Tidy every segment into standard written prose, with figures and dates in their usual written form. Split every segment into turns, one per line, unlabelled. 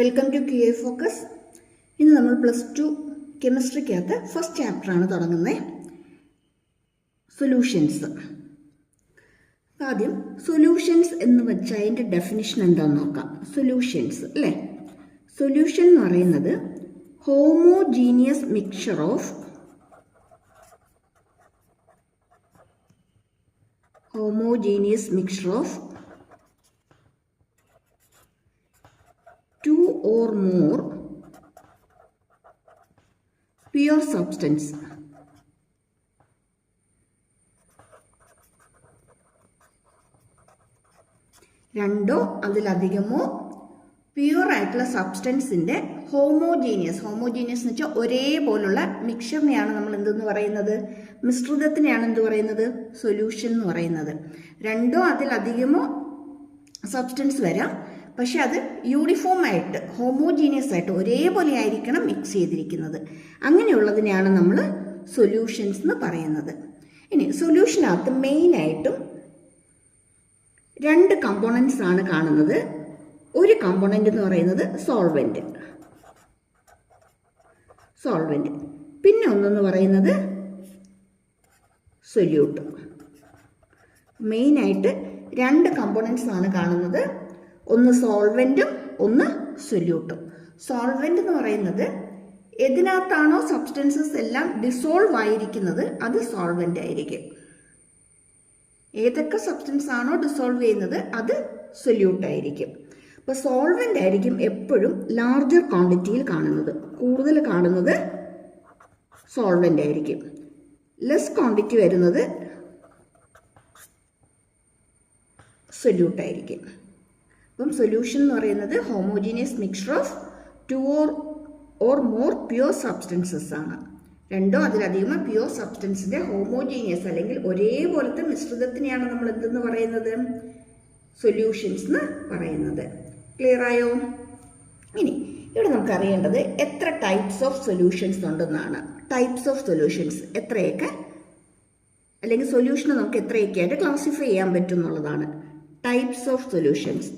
Welcome to Q A focus. ഇന്ന് നമ്മൾ +2 കെമിസ്ട്രിക്കകത്ത് first ചാപ്റ്ററാണ് തുടങ്ങുന്നത്, സൊല്യൂഷൻസ്. ആദ്യം സൊല്യൂഷൻസ് എന്ന് വെച്ചാൽ അതിൻ്റെ ഡെഫിനിഷൻ എന്താണെന്ന് നോക്കാം. സൊല്യൂഷൻസ് അല്ലേ, സൊല്യൂഷൻ എന്ന് പറയുന്നത് homogeneous mixture of two or more pure substance. രണ്ടോ അതിലധികമോ പ്യൂർ ആയിട്ടുള്ള സബ്സ്റ്റൻസിൻ്റെ ഹോമോജീനിയസ് എന്ന് വെച്ചാൽ ഒരേപോലുള്ള മിക്സ്ചറിനെയാണ് നമ്മൾ എന്തെന്ന് പറയുന്നത്, മിശ്രിതത്തിനെയാണ് എന്ത് പറയുന്നത്, സൊല്യൂഷൻ എന്ന് പറയുന്നത്. രണ്ടോ അതിലധികമോ സബ്സ്റ്റൻസ് വരാം, പക്ഷെ അത് യൂണിഫോം ആയിട്ട് ഹോമോജീനിയസ് ആയിട്ട് ഒരേപോലെ ആയിരിക്കണം മിക്സ് ചെയ്തിരിക്കുന്നത്. അങ്ങനെയുള്ളതിനെയാണ് നമ്മൾ സൊല്യൂഷൻസ് എന്ന് പറയുന്നത്. ഇനി സൊല്യൂഷനകത്ത് മെയിനായിട്ടും രണ്ട് കമ്പോണൻസ് ആണ് കാണുന്നത്. ഒരു കമ്പോണൻ്റ് എന്ന് പറയുന്നത് സോൾവെന്റ്, പിന്നെ ഒന്നെന്ന് പറയുന്നത് സൊല്യൂട്ട്. മെയിനായിട്ട് രണ്ട് കമ്പോണൻസ് ആണ് കാണുന്നത്, ഒന്ന് സോൾവെന്റും ഒന്ന് സൊല്യൂട്ടും. സോൾവെന്റ് എന്ന് പറയുന്നത് ഏതിനകത്താണോ സബ്സ്റ്റൻസസ് എല്ലാം ഡിസോൾവ് ആയിരിക്കുന്നത് അത് സോൾവെന്റ് ആയിരിക്കും. ഏതൊക്കെ സബ്സ്റ്റൻസ് ആണോ ഡിസോൾവ് ചെയ്യുന്നത് അത് സൊല്യൂട്ട് ആയിരിക്കും. അപ്പോൾ സോൾവെന്റ് ആയിരിക്കും എപ്പോഴും ലാർജർ ക്വാണ്ടിറ്റിയിൽ കാണുന്നത്, കൂടുതൽ കാണുന്നത് സോൾവെന്റ് ആയിരിക്കും. ലെസ് ക്വാണ്ടിറ്റി വരുന്നത് സൊല്യൂട്ട് ആയിരിക്കും. അപ്പം സൊല്യൂഷൻ എന്ന് പറയുന്നത് homogeneous mixture of 2 or more pure substances ആണ്. രണ്ടോ അതിലധികമോ പ്യൂർ സബ്സ്റ്റൻസിന്റെ ഹോമോജീനിയസ് അല്ലെങ്കിൽ ഒരേപോലത്തെ മിശ്രിതത്തിനെയാണ് നമ്മൾ എന്തെന്ന് പറയുന്നത്, സൊല്യൂഷൻസ് എന്ന് പറയുന്നത്. ക്ലിയർ ആയോ? ഇനി ഇവിടെ നമുക്ക് അറിയേണ്ടത് എത്ര ടൈപ്സ് ഓഫ് സൊല്യൂഷൻസ് ഉണ്ടെന്നാണ്. ടൈപ്സ് ഓഫ് സൊല്യൂഷൻസ് എത്രയൊക്കെ, അല്ലെങ്കിൽ സൊല്യൂഷനെ നമുക്ക് എത്രയൊക്കെ ആയിട്ട് ക്ലാസിഫൈ ചെയ്യാൻ പറ്റും എന്നുള്ളതാണ്. Types of solutions.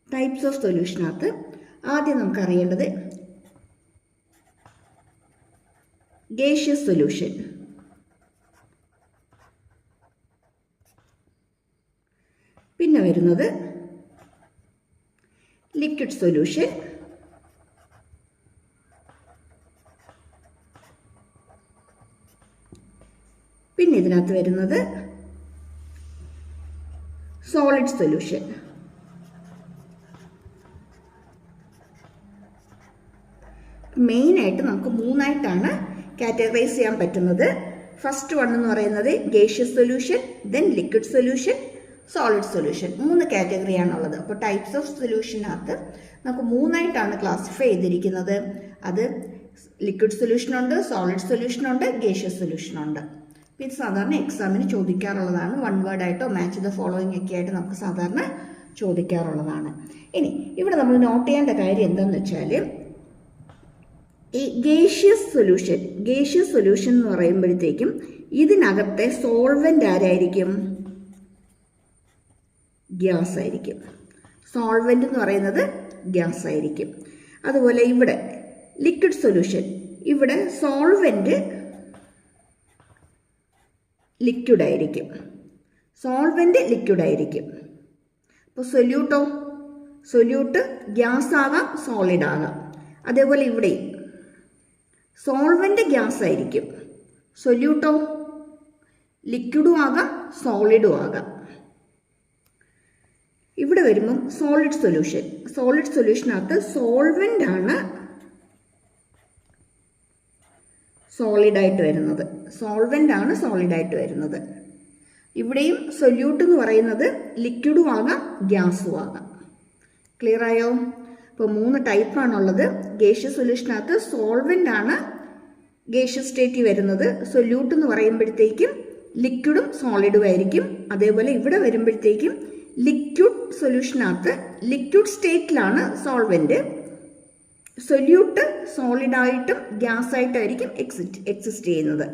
Types of സൊല്യൂഷനകത്ത് ആദ്യം നമുക്ക് അറിയേണ്ടത് ഗേഷ്യസ് സൊല്യൂഷൻ, പിന്നെ വരുന്നത് ലിക്വിഡ് സൊല്യൂഷൻ, പിന്നെ ഇതിനകത്ത് വരുന്നത് സോളിഡ് സൊല്യൂഷൻ. മെയിനായിട്ട് നമുക്ക് മൂന്നായിട്ടാണ് കാറ്റഗറൈസ് ചെയ്യാൻ പറ്റുന്നത്. ഫസ്റ്റ് വൺ എന്ന് പറയുന്നത് gaseous solution, then liquid solution, solid solution. 3 കാറ്റഗറിയാണുള്ളത്. അപ്പോൾ ടൈപ്സ് ഓഫ് സൊല്യൂഷനകത്ത് നമുക്ക് മൂന്നായിട്ടാണ് ക്ലാസിഫൈ ചെയ്തിരിക്കുന്നത്. അത് ലിക്വിഡ് സൊല്യൂഷനുണ്ട്, സോളിഡ് സൊല്യൂഷനുണ്ട്, ഗേഷ്യസ് സൊല്യൂഷനുണ്ട്. ഇത് സാധാരണ എക്സാമിന് ചോദിക്കാറുള്ളതാണ്. 1 വേർഡ് ആയിട്ടോ മാച്ച് ദ ഫോളോയിങ് ഒക്കെ ആയിട്ട് നമുക്ക് സാധാരണ ചോദിക്കാറുള്ളതാണ്. ഇനി ഇവിടെ നമ്മൾ നോട്ട് ചെയ്യേണ്ട കാര്യം എന്താണെന്ന് വെച്ചാൽ, ഈ ഗേഷ്യസ് സൊല്യൂഷൻ എന്ന് പറയുമ്പോഴത്തേക്കും ഇതിനകത്തെ സോൾവെന്റ് ആരായിരിക്കും, ഗ്യാസ് ആയിരിക്കും. സോൾവെന്റ് എന്ന് പറയുന്നത് ഗ്യാസ് ആയിരിക്കും. അതുപോലെ ഇവിടെ ലിക്വിഡ് സൊല്യൂഷൻ, ഇവിടെ സോൾവെന്റ് ലിക്വിഡ് ആയിരിക്കും. അപ്പോൾ സൊല്യൂട്ട് ഗ്യാസ് ആകാം, സോളിഡ് ആകാം. അതേപോലെ ഇവിടെ സോൾവെന്റ് ഗ്യാസ് ആയിരിക്കും, സൊല്യൂട്ടോ ലിക്വിഡും ആകാം, സോളിഡും ആകാം. ഇവിടെ വരുമ്പം സോളിഡ് സൊല്യൂഷനകത്ത് സോൾവെന്റ് ആണ് സോളിഡായിട്ട് വരുന്നത്. ഇവിടെയും സൊല്യൂട്ട് എന്ന് പറയുന്നത് ലിക്വിഡും ആകാം, ഗ്യാസും ആകാം. ക്ലിയർ ആയോ? ഇപ്പോൾ 3 ടൈപ്പാണുള്ളത്. ഗേഷ്യസ് സൊല്യൂഷനകത്ത് സോൾവെന്റ് ആണ് ഗേഷ്യസ് സ്റ്റേറ്റിൽ വരുന്നത്. സൊല്യൂട്ട് എന്ന് പറയുമ്പോഴത്തേക്കും ലിക്വിഡും സോളിഡും ആയിരിക്കും. അതേപോലെ ഇവിടെ വരുമ്പോഴത്തേക്കും ലിക്വിഡ് സൊല്യൂഷനകത്ത് ലിക്വിഡ് സ്റ്റേറ്റിലാണ് സോൾവെന്റ്, സൊല്യൂട്ട് സോളിഡായിട്ടും ഗ്യാസായിട്ടായിരിക്കും എക്സിസ്റ്റ് ചെയ്യുന്നത്.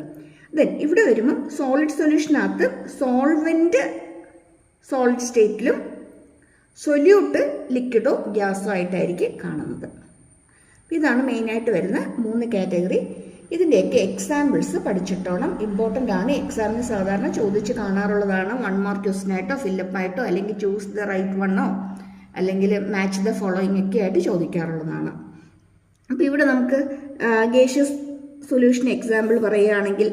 ദെൻ ഇവിടെ വരുമ്പം സോളിഡ് സൊല്യൂഷനകത്ത് സോൾവെന്റ് സോളിഡ് സ്റ്റേറ്റിലും സൊല്യൂട്ട് ലിക്വിഡോ ഗ്യാസോ ആയിട്ടായിരിക്കും കാണുന്നത്. ഇതാണ് മെയിനായിട്ട് വരുന്ന 3 കാറ്റഗറി. ഇതിൻ്റെയൊക്കെ എക്സാമ്പിൾസ് പഠിച്ചിട്ടോണം. ഇമ്പോർട്ടൻ്റ് ആണ്. എക്സാമിന് സാധാരണ ചോദിച്ച് കാണാറുള്ളതാണ്. 1 മാർക്ക് ക്വസ്റ്റിനായിട്ടോ ഫില്ലപ്പായിട്ടോ അല്ലെങ്കിൽ ചൂസ് ദ റൈറ്റ് വണ്ണോ അല്ലെങ്കിൽ മാച്ച് ദ ഫോളോയിങ് ഒക്കെ ആയിട്ട് ചോദിക്കാറുള്ളതാണ്. അപ്പോൾ ഇവിടെ നമുക്ക് ഗേഷ്യസ് സൊല്യൂഷൻ എക്സാമ്പിൾ പറയുകയാണെങ്കിൽ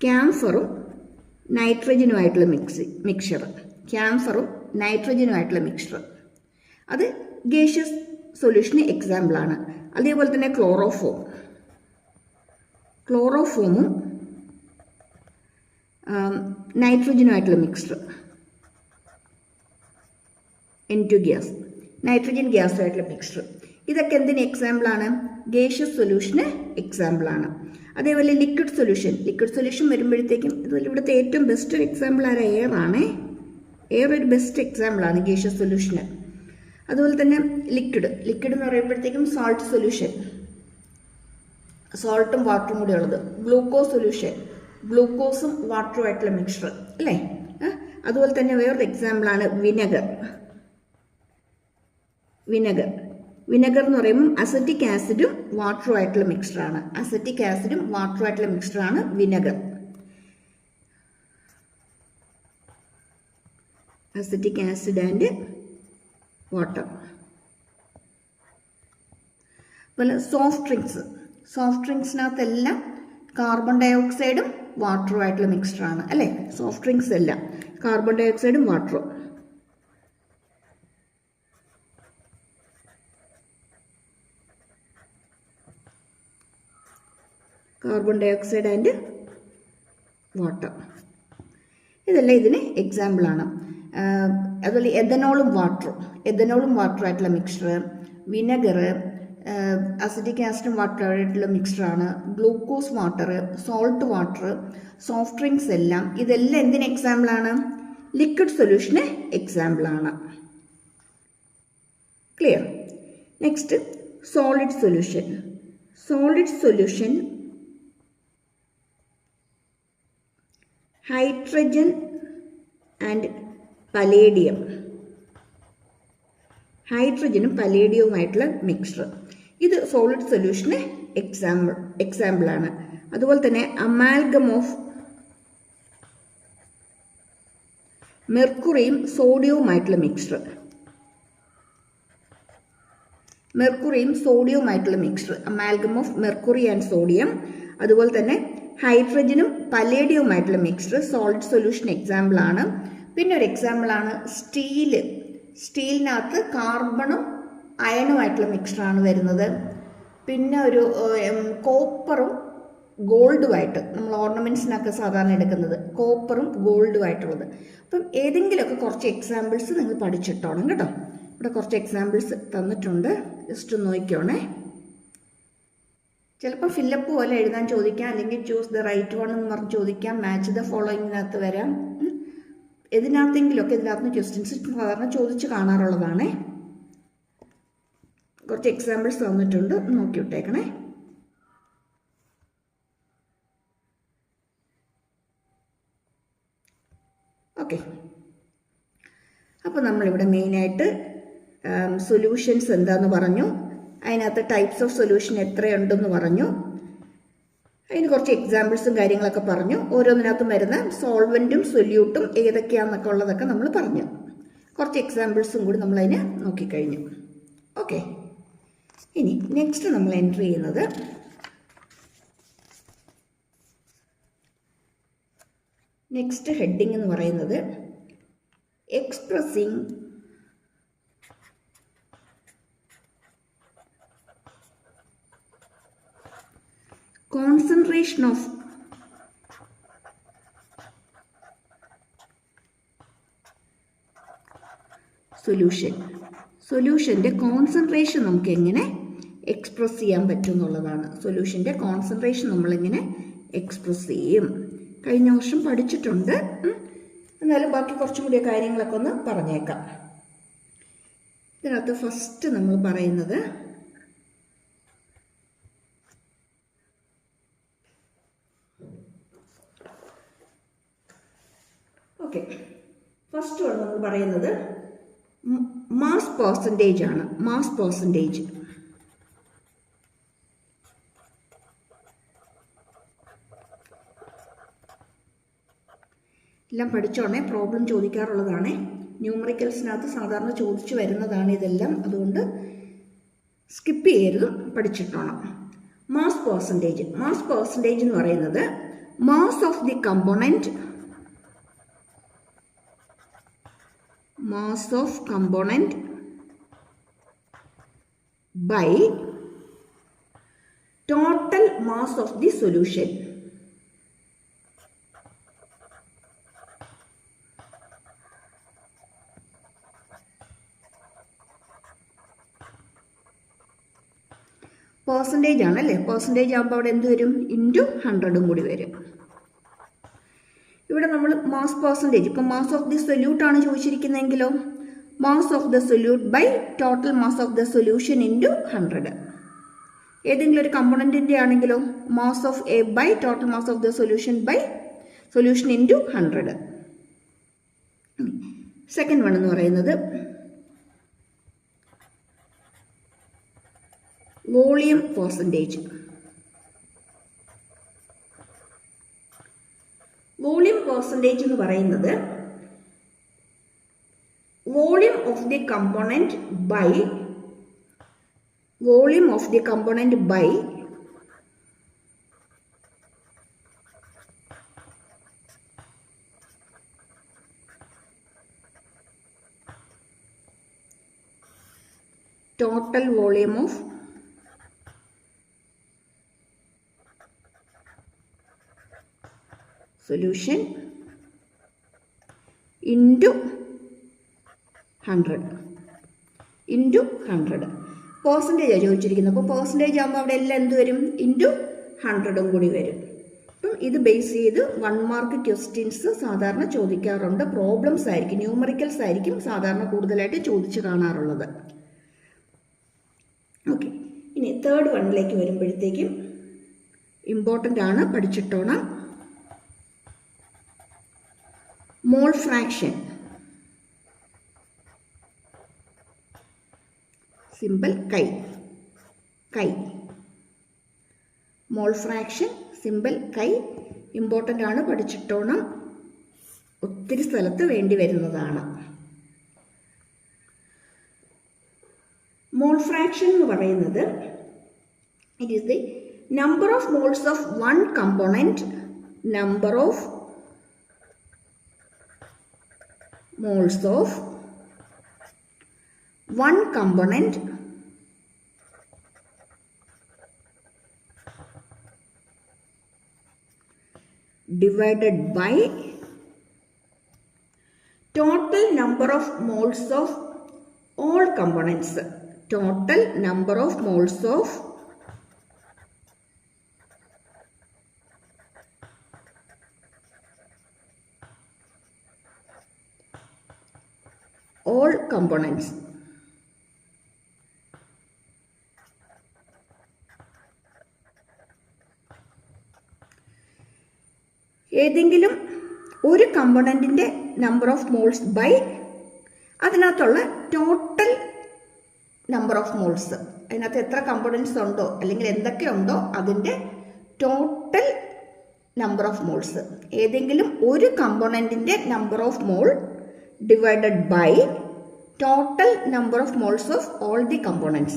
ക്യാംഫറും നൈട്രജനുമായിട്ടുള്ള മിക്സ്ചർ അത് ഗേഷ്യസ് സൊല്യൂഷന് എക്സാമ്പിളാണ്. അതേപോലെ തന്നെ ക്ലോറോഫോമും നൈട്രജനുമായിട്ടുള്ള മിക്സ്ചർ N2 ഗ്യാസ്, നൈട്രജൻ ഗ്യാസുമായിട്ടുള്ള മിക്സ്ചർ, ഇതൊക്കെ എന്തിന് എക്സാമ്പിളാണ്? ഗേഷ്യസ് സൊല്യൂഷന് എക്സാമ്പിളാണ്. അതേപോലെ ലിക്വിഡ് സൊല്യൂഷൻ വരുമ്പോഴത്തേക്കും ഇവിടുത്തെ ഏറ്റവും ബെസ്റ്റ് ഒരു എക്സാമ്പിൾ ആരാ? എയർ ഒരു ബെസ്റ്റ് എക്സാമ്പിളാണ് ഗേഷ്യസ് സൊല്യൂഷന്. അതുപോലെ തന്നെ ലിക്വിഡ് എന്ന് പറയുമ്പോഴത്തേക്കും സോൾട്ട് സൊല്യൂഷൻ, സോൾട്ടും വാട്ടറും കൂടെ ഉള്ളത്. ഗ്ലൂക്കോസ് സൊല്യൂഷൻ, ഗ്ലൂക്കോസും വാട്ടറുമായിട്ടുള്ള മിക്സ്ചർ അല്ലേ. അതുപോലെ തന്നെ വേറൊരു എക്സാമ്പിളാണ് വിനെഗർ എന്ന് പറയുമ്പോൾ അസറ്റിക് ആസിഡും വാട്ടറുമായിട്ടുള്ള മിക്സ്ചറാണ് vinegar. Acetic acid and water. അതുപോലെ സോഫ്റ്റ് ഡ്രിങ്ക്സിനകത്തെല്ലാം കാർബൺ ഡൈ ഓക്സൈഡും വാട്ടറുമായിട്ടുള്ള മിക്സ്ചറാണ് അല്ലേ. സോഫ്റ്റ് ഡ്രിങ്ക്സ് എല്ലാം കാർബൺ ഡൈ ഓക്സൈഡും വാട്ടറും. Carbon dioxide and water, ഇതെല്ലാം ഇതിന് എക്സാമ്പിളാണ്. അതുപോലെ എഥനോളും വാട്ടറുമായിട്ടുള്ള മിക്സ്ചർ, വിനെഗർ അസിറ്റിക് ആസിഡും വാട്ടറുമായിട്ടുള്ള മിക്സ്ചറാണ്. Glucose water, salt water, soft drinks എല്ലാം ഇതെല്ലാം എന്തിന് എക്സാമ്പിളാണ്? ലിക്വിഡ് സൊല്യൂഷന് എക്സാമ്പിളാണ്. Clear? Next solid solution hydrogen and palladium, ഹൈഡ്രജനും പലേഡിയവുമായിട്ടുള്ള മിക്സ്ചർ, ഇത് സോളിഡ് സൊല്യൂഷന് എക്സാമ്പിളാണ്. അതുപോലെ തന്നെ അമാൽഗം ഓഫ് മെർക്കുറിയും സോഡിയവുമായിട്ടുള്ള mixture, amalgam of mercury and sodium. അതുപോലെ തന്നെ ഹൈഡ്രജനും പലേഡിയവുമായിട്ടുള്ള മിക്സ്ചർ സോളിഡ് സൊല്യൂഷൻ എക്സാമ്പിളാണ്. പിന്നെ ഒരു എക്സാമ്പിളാണ് സ്റ്റീലിനകത്ത് കാർബണും അയണുമായിട്ടുള്ള മിക്സ്ചറാണ് വരുന്നത്. പിന്നെ ഒരു കോപ്പറും ഗോൾഡുമായിട്ട്, നമ്മൾ ഓർണമെൻറ്റ്സിനൊക്കെ സാധാരണ എടുക്കുന്നത് കോപ്പറും ഗോൾഡുമായിട്ടുള്ളത്. അപ്പം ഏതെങ്കിലുമൊക്കെ കുറച്ച് എക്സാമ്പിൾസ് നിങ്ങൾ പഠിച്ചിട്ടോണം കേട്ടോ. ഇവിടെ കുറച്ച് എക്സാമ്പിൾസ് തന്നിട്ടുണ്ട്, ജസ്റ്റ് നോക്കിക്കോണേ. ചിലപ്പോൾ ഫില്ലപ്പ് പോലെ എഴുതാൻ ചോദിക്കാം, അല്ലെങ്കിൽ ചൂസ് ദ റൈറ്റ് വൺ എന്ന് പറഞ്ഞ് ചോദിക്കാം, മാച്ച് ദ ഫോളോയിങ്ങിനകത്ത് വരാം. ഇതിനകത്തെങ്കിലുമൊക്കെ ഇതിനകത്ത് ക്വസ്റ്റ്യൻസ് സാധാരണ ചോദിച്ച് കാണാറുള്ളതാണേ. കുറച്ച് എക്സാമ്പിൾസ് തന്നിട്ടുണ്ട്, നോക്കി വിട്ടേക്കണേ. ഓക്കെ, അപ്പോൾ നമ്മളിവിടെ മെയിനായിട്ട് സൊല്യൂഷൻസ് എന്താന്ന് പറഞ്ഞു, അതിനകത്ത് ടൈപ്സ് ഓഫ് സൊല്യൂഷൻ എത്രയുണ്ടെന്ന് പറഞ്ഞു, അതിന് കുറച്ച് എക്സാമ്പിൾസും കാര്യങ്ങളൊക്കെ പറഞ്ഞു. ഓരോന്നിനകത്തും വരുന്ന സോൾവെൻറ്റും സൊല്യൂട്ടും ഏതൊക്കെയാണെന്നൊക്കെ ഉള്ളതൊക്കെ നമ്മൾ പറഞ്ഞു. കുറച്ച് എക്സാമ്പിൾസും കൂടി നമ്മളതിന് നോക്കിക്കഴിഞ്ഞു. ഓക്കെ, ഇനി നെക്സ്റ്റ് നമ്മൾ എൻട്രി ചെയ്യുന്നത് നെക്സ്റ്റ് ഹെഡിങ് എന്ന് പറയുന്നത് എക്സ്പ്രസിങ് concentration of സൊല്യൂഷൻ്റെ കോൺസെൻട്രേഷൻ നമുക്ക് എങ്ങനെ എക്സ്പ്രസ് ചെയ്യാൻ പറ്റും എന്നുള്ളതാണ്. സൊല്യൂഷൻ്റെ കോൺസെൻട്രേഷൻ നമ്മളെങ്ങനെ എക്സ്പ്രസ് ചെയ്യും, കഴിഞ്ഞ വർഷം പഠിച്ചിട്ടുണ്ട്. എന്നാലും ബാക്കി കുറച്ചും കൂടി കാര്യങ്ങളൊക്കെ ഒന്ന് പറഞ്ഞേക്കാം. ഇതിനകത്ത് ഫസ്റ്റ് നമ്മൾ പറയുന്നത് ഓക്കെ, ഫസ്റ്റ് വൺ നമ്മൾ പറയുന്നത് മാസ് പെർസെൻറ്റേജ് ആണ്. മാസ് പെർസെൻറ്റേജ് എല്ലാം പഠിച്ചോണേ, പ്രോബ്ലം ചോദിക്കാറുള്ളതാണ്. ന്യൂമറിക്കൽസിനകത്ത് സാധാരണ ചോദിച്ചു വരുന്നതാണ് ഇതെല്ലാം, അതുകൊണ്ട് സ്കിപ്പ് ചെയ്യരുത്, പഠിച്ചിട്ടോണം. Mass percentage. മാസ് പെർസെൻറ്റേജ് എന്ന് പറയുന്നത് mass of the component, mass of component by total mass of the solution. Percentage ആണല്ലേ, പെർസെൻറ്റേജ് ആകുമ്പോൾ അവിടെ എന്ത് വരും? ഇൻറ്റു 100 കൂടി വരും. ഇവിടെ നമ്മൾ മാസ് പെർസെൻറ്റേജ്, ഇപ്പം മാസ് ഓഫ് ദി സൊല്യൂട്ട് ആണ് ചോദിച്ചിരിക്കുന്നതെങ്കിലോ mass of the solute by total mass of the solution into 100. ഏതെങ്കിലും ഒരു കമ്പോണൻറ്റിൻ്റെ ആണെങ്കിലോ mass of A by total mass of the solution by solution into 100. Second one എന്ന് പറയുന്നത് volume percentage. Volume percentage എന്ന് പറയുന്നത് volume of the component by volume of the component by total volume of solution into 100 into 100. Percentage ആണ് ചോദിച്ചിരിക്കുന്നത്. അപ്പോൾ percentage ആകുമ്പോൾ അവിടെ എല്ലാം എന്ത് വരും? ഇൻറ്റു 100 കൂടി വരും. അപ്പം ഇത് ബേസ് ചെയ്ത് 1 മാർക്ക് ക്വസ്റ്റ്യൻസ് സാധാരണ ചോദിക്കാറുണ്ട്. പ്രോബ്ലംസ് ആയിരിക്കും, ന്യൂമറിക്കൽസ് ആയിരിക്കും സാധാരണ കൂടുതലായിട്ട് ചോദിച്ച് കാണാറുള്ളത്. ഓക്കെ, ഇനി തേർഡ് വണ്ണിലേക്ക് വരുമ്പോഴത്തേക്കും ഇമ്പോർട്ടൻ്റ് ആണ്, പഠിച്ചിട്ടോണം. Mole fraction. സിമ്പിൾ കൈ. മോൾ ഫ്രാക്ഷൻ സിമ്പിൾ കൈ ഇമ്പോർട്ടൻ്റ് ആണ്, പഠിച്ചിട്ടോണം. ഒത്തിരി സ്ഥലത്ത് വേണ്ടി വരുന്നതാണ്. മോൾ ഫ്രാക്ഷൻ എന്ന് പറയുന്നത് it is the number of moles of one component, number of moles of one component divided by total number of moles of all components. Total number of moles of all components. ഏതെങ്കിലും ഒരു കമ്പോണൻറ്റിൻ്റെ number of moles by അതിനകത്തുള്ള total number of moles. അതിനകത്ത് എത്ര components ഉണ്ടോ അല്ലെങ്കിൽ എന്തൊക്കെ ഉണ്ടോ അതിൻ്റെ ടോട്ടൽ നമ്പർ ഓഫ് മോൾസ്. ഏതെങ്കിലും ഒരു കമ്പോണൻറ്റിൻ്റെ number of mole divided by total number of moles of all the components.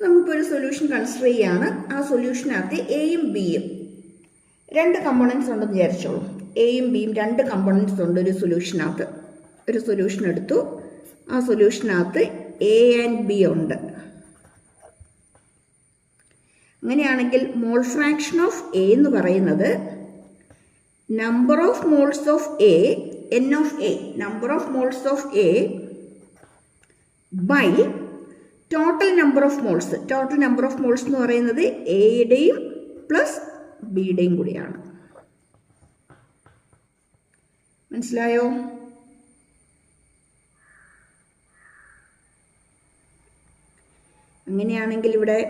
നമുക്കിപ്പോൾ ഒരു സൊല്യൂഷൻ കൺസിഡർ ചെയ്യുകയാണ്. ആ സൊല്യൂഷനകത്ത് എയും ബിയും രണ്ട് കമ്പോണൻസ് ഉണ്ടെന്ന് വിചാരിച്ചോളൂ. എയും ബിയും രണ്ട് കമ്പോണൻസ് ഉണ്ട് ഒരു സൊല്യൂഷനകത്ത്. ഒരു സൊല്യൂഷൻ എടുത്തു, ആ സൊല്യൂഷനകത്ത് എ ആൻഡ് ബി ഉണ്ട്. അങ്ങനെയാണെങ്കിൽ മോൾ ഫ്രാക്ഷൻ ഓഫ് എ എന്ന് പറയുന്നത് number of moles of A, n of A, number of moles of A by total number of moles. Total number of moles എന്ന് പറയുന്നത് എയുടെയും പ്ലസ് ബിയുടെയും കൂടിയാണ്. മനസ്സിലായോ? അങ്ങനെയാണെങ്കിൽ ഇവിടെ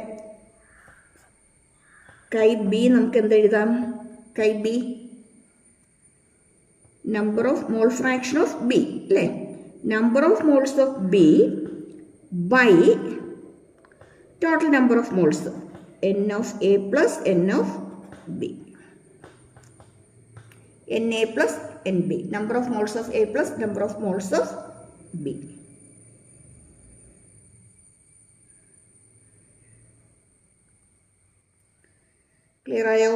കൈ ബി നമുക്ക് എന്തെഴുതാം? Chi B number of mole fraction of B അല്ലേ, number of moles of B by total number of moles n of A plus n of B, n A plus n B, number of moles of A plus number of moles of B. Clear ആയോ?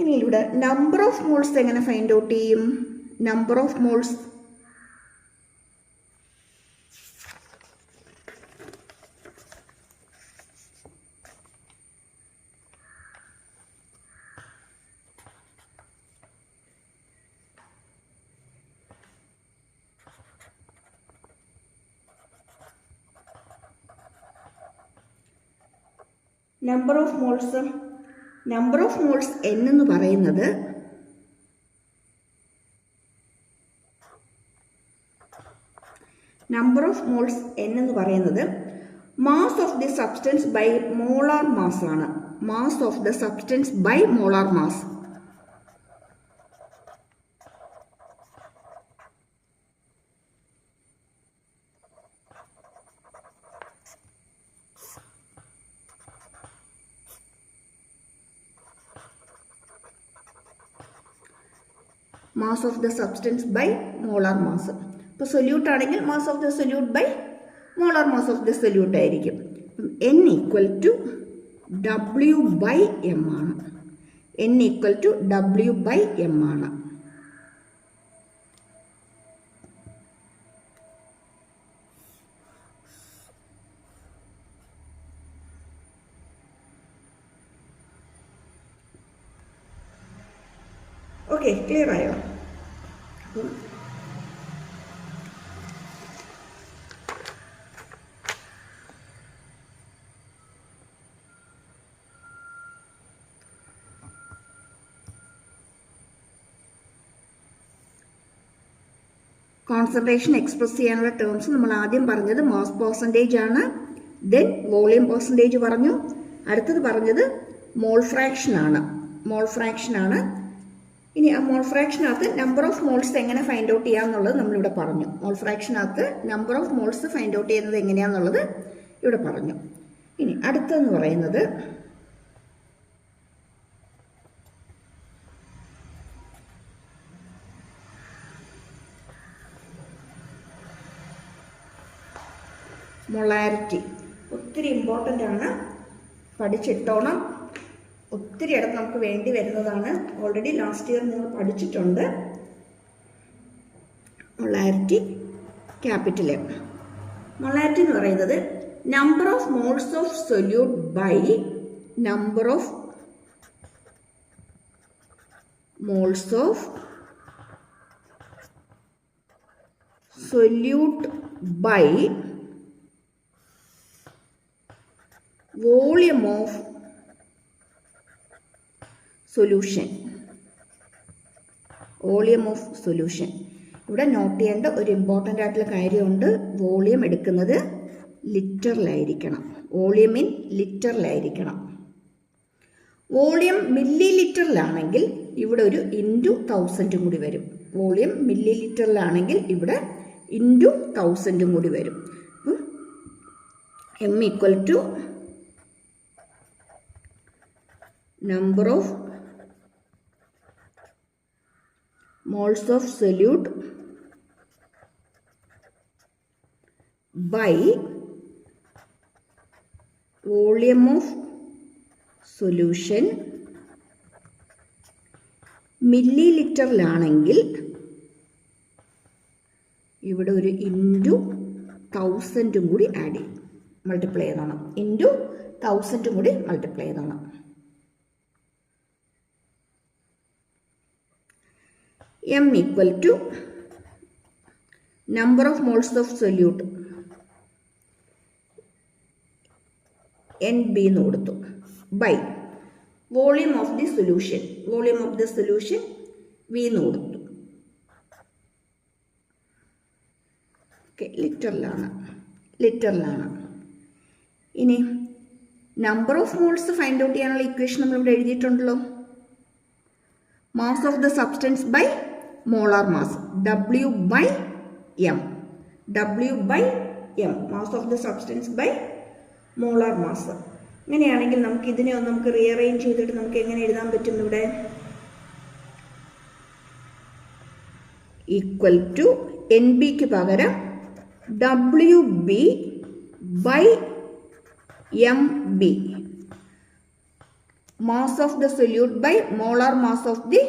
ഇനി ഇവിടെ number of moles എങ്ങനെ find out ചെയ്യും? Number of moles number of moles n എന്ന് പറയുന്നത് mass of the substance by molar mass ആണ്. Mass of the substance by molar mass. Mass of the substance by molar mass. ഇപ്പോൾ solute ആണെങ്കിൽ mass of the solute by molar mass of the solute ആയിരിക്കും. n equal to W by M ആണ്. n equal to W by M ആണ്. Okay, clear ആയോ? Concentration express ചെയ്യാനുള്ള terms നമ്മൾ ആദ്യം പറഞ്ഞത് മാസ് പെർസെൻറ്റേജ് ആണ്, ദെൻ വോളിയം പെർസെൻറ്റേജ് പറഞ്ഞു, അടുത്തത് പറഞ്ഞത് മോൾ ഫ്രാക്ഷൻ ആണ്. ഇനി ആ മോൾ ഫ്രാക്ഷനകത്ത് നമ്പർ ഓഫ് മോൾസ് എങ്ങനെ ഫൈൻഡ് ഔട്ട് ചെയ്യാന്നുള്ളത് നമ്മളിവിടെ പറഞ്ഞു. മോൾ ഫ്രാക്ഷനകത്ത് number of moles find out ചെയ്യുന്നത് എങ്ങനെയാണെന്നുള്ളത് ഇവിടെ പറഞ്ഞു. ഇനി അടുത്തെന്ന് പറയുന്നത് മൊളാരിറ്റി. ഒത്തിരി ഇമ്പോർട്ടൻ്റ് ആണ്, പഠിച്ചിട്ടോണം. ഒത്തിരി ഇടത്ത് നമുക്ക് വേണ്ടി വരുന്നതാണ്. ഓൾറെഡി ലാസ്റ്റ് ഇയർ നിങ്ങൾ പഠിച്ചിട്ടുണ്ട്. Molarity capital M. മൊളാരിറ്റി എന്ന് പറയുന്നത് number of moles of solute by number of moles of solute by volume of solution. Volume of solution. ഇവിടെ നോട്ട് ചെയ്യേണ്ട ഒരു ഇമ്പോർട്ടൻ്റ് ആയിട്ടുള്ള കാര്യമുണ്ട്. വോളിയം എടുക്കുന്നത് ലിറ്ററിലായിരിക്കണം. വോളിയം ഇൻ ലിറ്ററിലായിരിക്കണം. വോളിയം മില്ലി ലിറ്ററിലാണെങ്കിൽ ഇവിടെ ഒരു ഇൻറ്റു 1000 കൂടി വരും. വോളിയം മില്ലി ലിറ്ററിലാണെങ്കിൽ ഇവിടെ ഇൻറ്റു 1000 കൂടി വരും. M equal to number of moles of solute by volume of solution. മില്ലി ലിറ്ററിലാണെങ്കിൽ ഇവിടെ ഒരു ഇൻറ്റു 1000 കൂടി ആഡ് ചെയ്യും, മൾട്ടിപ്ലൈ ചെയ്തോണം. ഇൻറ്റു 1000 കൂടി multiply ചെയ്തോണം. M equal to number of moles of solute NB എന്ന് കൊടുത്തു by volume of the solution. Volume of the solution V എന്ന് കൊടുത്തു. ഓക്കെ, ലിറ്ററിലാണ്. ഇനി number of moles find out ചെയ്യാനുള്ള ഇക്വേഷൻ നമ്മളിവിടെ എഴുതിയിട്ടുണ്ടല്ലോ. Mass of the substance by molar mass, W/m. Mass of the substance by molar mass. അങ്ങനെയാണെങ്കിൽ നമുക്ക് ഇതിനെ ഒന്ന് നമുക്ക് റീഅറേഞ്ച് ചെയ്തിട്ട് നമുക്ക് എങ്ങനെ എഴുതാൻ പറ്റും? ഇവിടെ ഈക്വൽ ടു NBക്ക് പകരം WB/MB, mass of the solute by molar mass of the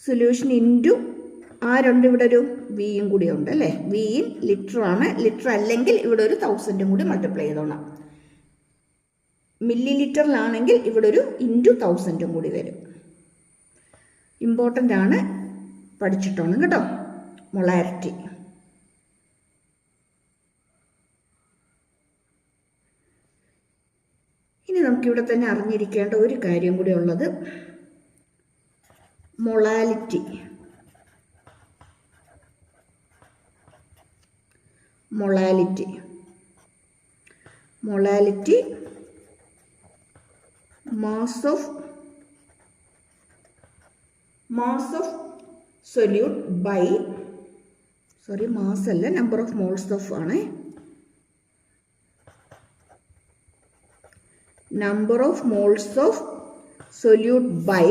solution into ആരുണ്ട് ഇവിടെ ഒരു വിയും കൂടി ഉണ്ട് അല്ലേ. വി ഇൻ ലിറ്റർ ആണ്. ലിറ്റർ അല്ലെങ്കിൽ ഇവിടെ ഒരു 1000 കൂടി മൾട്ടിപ്ലൈ ചെയ്തോണം. മില്ലി ലിറ്ററിലാണെങ്കിൽ ഇവിടെ ഒരു ഇൻറ്റു 1000 കൂടി വരും. ഇമ്പോർട്ടൻ്റ് ആണ്, പഠിച്ചിട്ടോണം കേട്ടോ. മൊളാരിറ്റി. ഇനി നമുക്കിവിടെ തന്നെ അറിഞ്ഞിരിക്കേണ്ട ഒരു കാര്യം കൂടി ഉള്ളത് molality. Mass of solute by, sorry mass അല്ല, നമ്പർ ഓഫ് മോൾസ് ഓഫ് ആണ്. Number of moles of solute by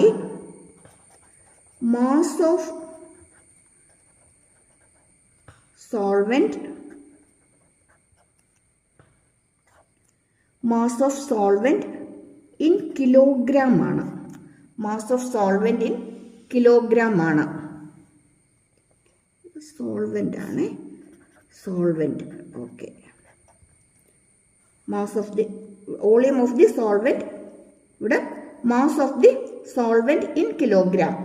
mass of solvent in kilogram ആണ്. mass of solvent in kilogram ആണ്. solvent ആണ്, solvent. okay, mass of the volume of the solvent, ഇവിടെ mass of the solvent in kilogram.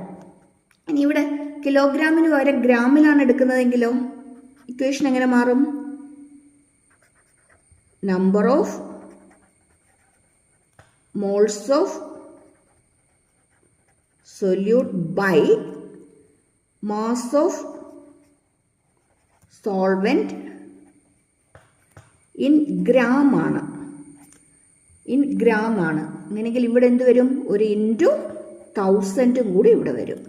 ഇനി ഇവിടെ കിലോഗ്രാമിന് പകരം ഗ്രാമിലാണ് എടുക്കുന്നതെങ്കിലോ equation എങ്ങനെ മാറും? Number of moles of solute by mass of solvent in gram ആണ്. അങ്ങനെയെങ്കിൽ ഇവിടെ എന്ത് വരും? ഒരു ഇൻറ്റു 1000 കൂടി ഇവിടെ വരും.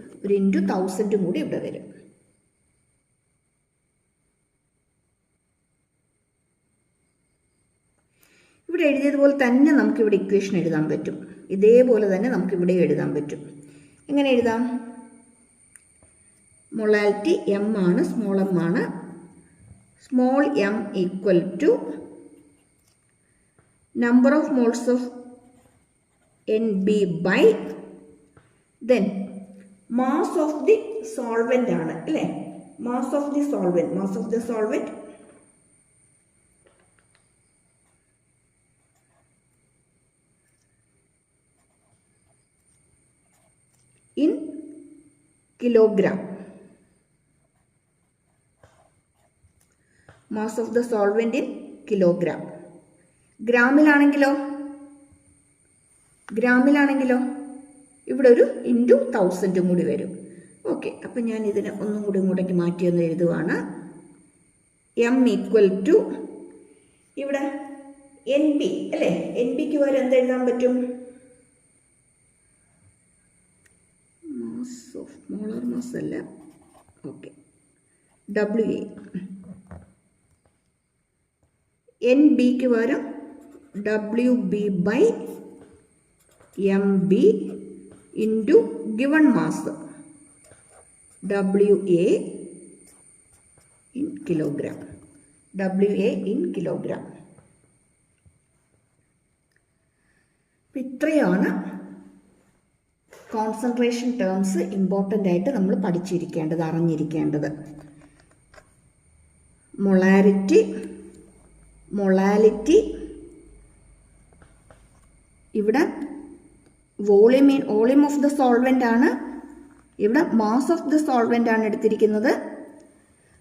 ഇവിടെ എഴുതിയതുപോലെ തന്നെ നമുക്കിവിടെ ഇക്വേഷൻ എഴുതാൻ പറ്റും. ഇതേപോലെ തന്നെ നമുക്കിവിടെ എഴുതാൻ പറ്റും. എങ്ങനെ എഴുതാം? മൊളാലിറ്റി M ആണ്, സ്മോൾ m ആണ്. Small m equal to number of moles of NB by then mass of the solvent ആണ് അല്ലേ. Mass of the solvent in kilogram. Mass of the solvent in kilogram. ഗ്രാമിലാണെങ്കിലോ ഇവിടെ ഒരു into 1000 കൂടി വരും. Okay, അപ്പം ഞാൻ ഇതിനെ ഒന്നും കൂടി ഇങ്ങോട്ടേക്ക് മാറ്റിയൊന്ന് എഴുതുവാണ്. M ഈക്വൽ ടു ഇവിടെ NB അല്ലേ. NBക്ക് വരെ എന്ത് എഴുതാൻ പറ്റും? മാസ് ഓഫ് മോളാർ മാസ് അല്ല, ഓക്കെ, WA. NBക്ക് പകരം WB/MB into given mass WA in kilogram. ഇത്രയാണ് കോൺസെൻട്രേഷൻ ടേംസ് ഇമ്പോർട്ടൻ്റ് ആയിട്ട് നമ്മൾ പഠിച്ചിരിക്കേണ്ടത്, അറിഞ്ഞിരിക്കേണ്ടത്. മൊളാലിറ്റി ഇവിടെ വോളിയം ഓഫ് ദ സോൾവെന്റ് ആണ്. ഇവിടെ മാസ് ഓഫ് ദ സോൾവെന്റ് ആണ് എടുത്തിരിക്കുന്നത്.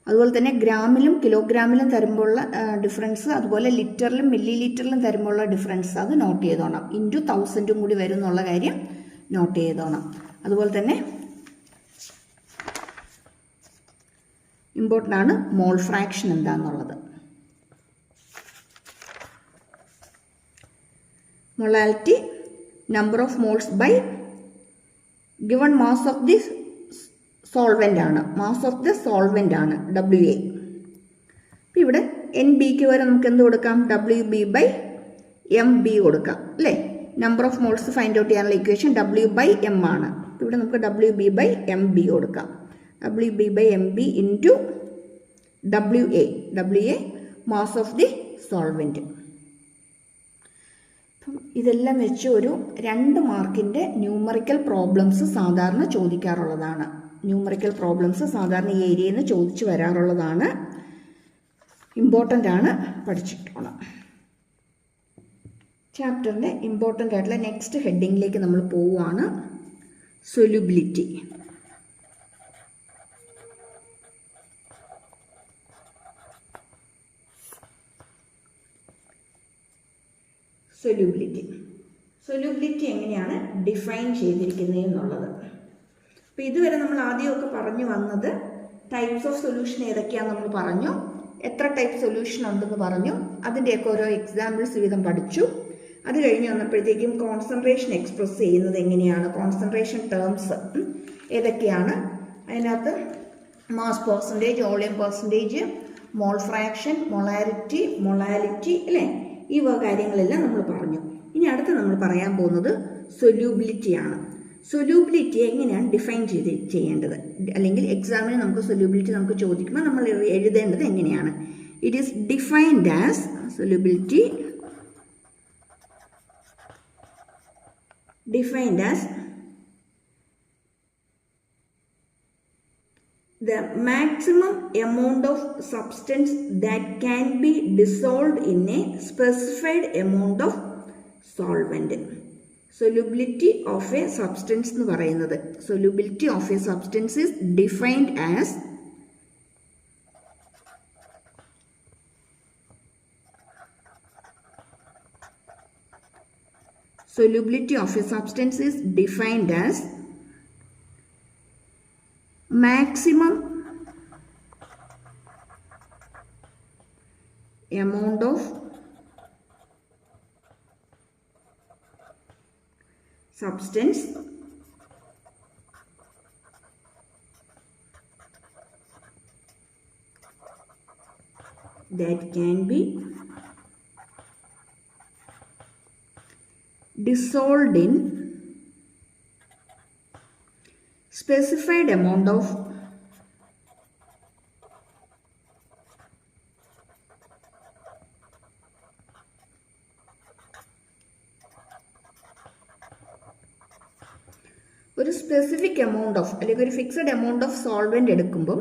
അതുപോലെ തന്നെ ഗ്രാമിലും കിലോഗ്രാമിലും തരുമ്പോഴുള്ള ഡിഫറൻസ്, അതുപോലെ ലിറ്ററിലും മില്ലി ലിറ്ററിലും തരുമ്പോഴുള്ള ഡിഫറൻസ് അത് നോട്ട് ചെയ്തോണം. ഇൻറ്റു 1000 കൂടി വരും എന്നുള്ള കാര്യം നോട്ട് ചെയ്തോണം. അതുപോലെ തന്നെ ഇമ്പോർട്ടൻ്റ് ആണ് മോൾ ഫ്രാക്ഷൻ എന്താണെന്നുള്ളത്. Molality number of moles by given mass of the solvent ആണ്, മാസ് ഓഫ് ദ സോൾവെൻ്റ് ആണ് WA. അപ്പം ഇവിടെ NBക്ക് വരെ നമുക്ക് എന്ത് കൊടുക്കാം, WB/MB കൊടുക്കാം അല്ലേ. Number of moles find out ചെയ്യാനുള്ള ഇക്വേഷൻ W/M ആണ്. ഇവിടെ നമുക്ക് WB/MB കൊടുക്കാം. WB/MB into WA mass of the solvent. അപ്പം ഇതെല്ലാം വെച്ച് ഒരു 2 മാർക്കിൻ്റെ ന്യൂമറിക്കൽ പ്രോബ്ലംസ് സാധാരണ ചോദിക്കാറുള്ളതാണ്. ന്യൂമറിക്കൽ പ്രോബ്ലംസ് സാധാരണ ഈ ഏരിയയിൽ നിന്ന് ചോദിച്ചു വരാറുള്ളതാണ്. ഇമ്പോർട്ടൻ്റ് ആണ്, പഠിച്ചിട്ടോണം. ചാപ്റ്ററിൻ്റെ ഇമ്പോർട്ടൻ്റ് ആയിട്ടുള്ള നെക്സ്റ്റ് ഹെഡിങ്ങിലേക്ക് നമ്മൾ പോവുകയാണ്. സൊല്യൂബിലിറ്റി. സൊല്യൂബിലിറ്റി എങ്ങനെയാണ് ഡിഫൈൻ ചെയ്തിരിക്കുന്നത് എന്നുള്ളത്. അപ്പോൾ ഇതുവരെ നമ്മൾ ആദ്യമൊക്കെ പറഞ്ഞു വന്നത് ടൈപ്സ് ഓഫ് സൊല്യൂഷൻ ഏതൊക്കെയാണെന്ന് നമ്മൾ പറഞ്ഞു, എത്ര ടൈപ്പ് സൊല്യൂഷൻ ഉണ്ടെന്ന് പറഞ്ഞു, അതിൻ്റെയൊക്കെ ഓരോ എക്സാമ്പിൾസ് വീതം പഠിച്ചു. അത് കഴിഞ്ഞ് വന്നപ്പോഴത്തേക്കും കോൺസെൻട്രേഷൻ എക്സ്പ്രസ് ചെയ്യുന്നത് എങ്ങനെയാണ്, കോൺസെൻട്രേഷൻ ടേംസ് ഏതൊക്കെയാണ്, അതിനകത്ത് mass percentage, volume percentage, mole fraction, molality അല്ലേ, ഈ കാര്യങ്ങളെല്ലാം നമ്മൾ പറഞ്ഞു. ഇനി അടുത്ത് നമ്മൾ പറയാൻ പോകുന്നത് സൊല്യൂബിലിറ്റിയാണ്. സൊല്യൂബിലിറ്റി എങ്ങനെയാണ് ഡിഫൈൻ ചെയ്യേണ്ടത്, അല്ലെങ്കിൽ എക്സാമിന് നമുക്ക് സൊല്യൂബിലിറ്റി നമുക്ക് ചോദിക്കുമ്പോൾ നമ്മൾ എഴുതേണ്ടത് എങ്ങനെയാണ്. It is defined as solubility defined as the maximum amount of substance that can be dissolved in a specified amount of solvent. Solubility of a substance എന്ന് പറയുന്നത്, solubility of a substance is defined as solubility of a substance is defined as maximum amount of substance that can be dissolved in specified amount of ഒരു specific amount of അല്ലെങ്കിൽ ഒരു fixed amount of solvent എടുക്കുമ്പോൾ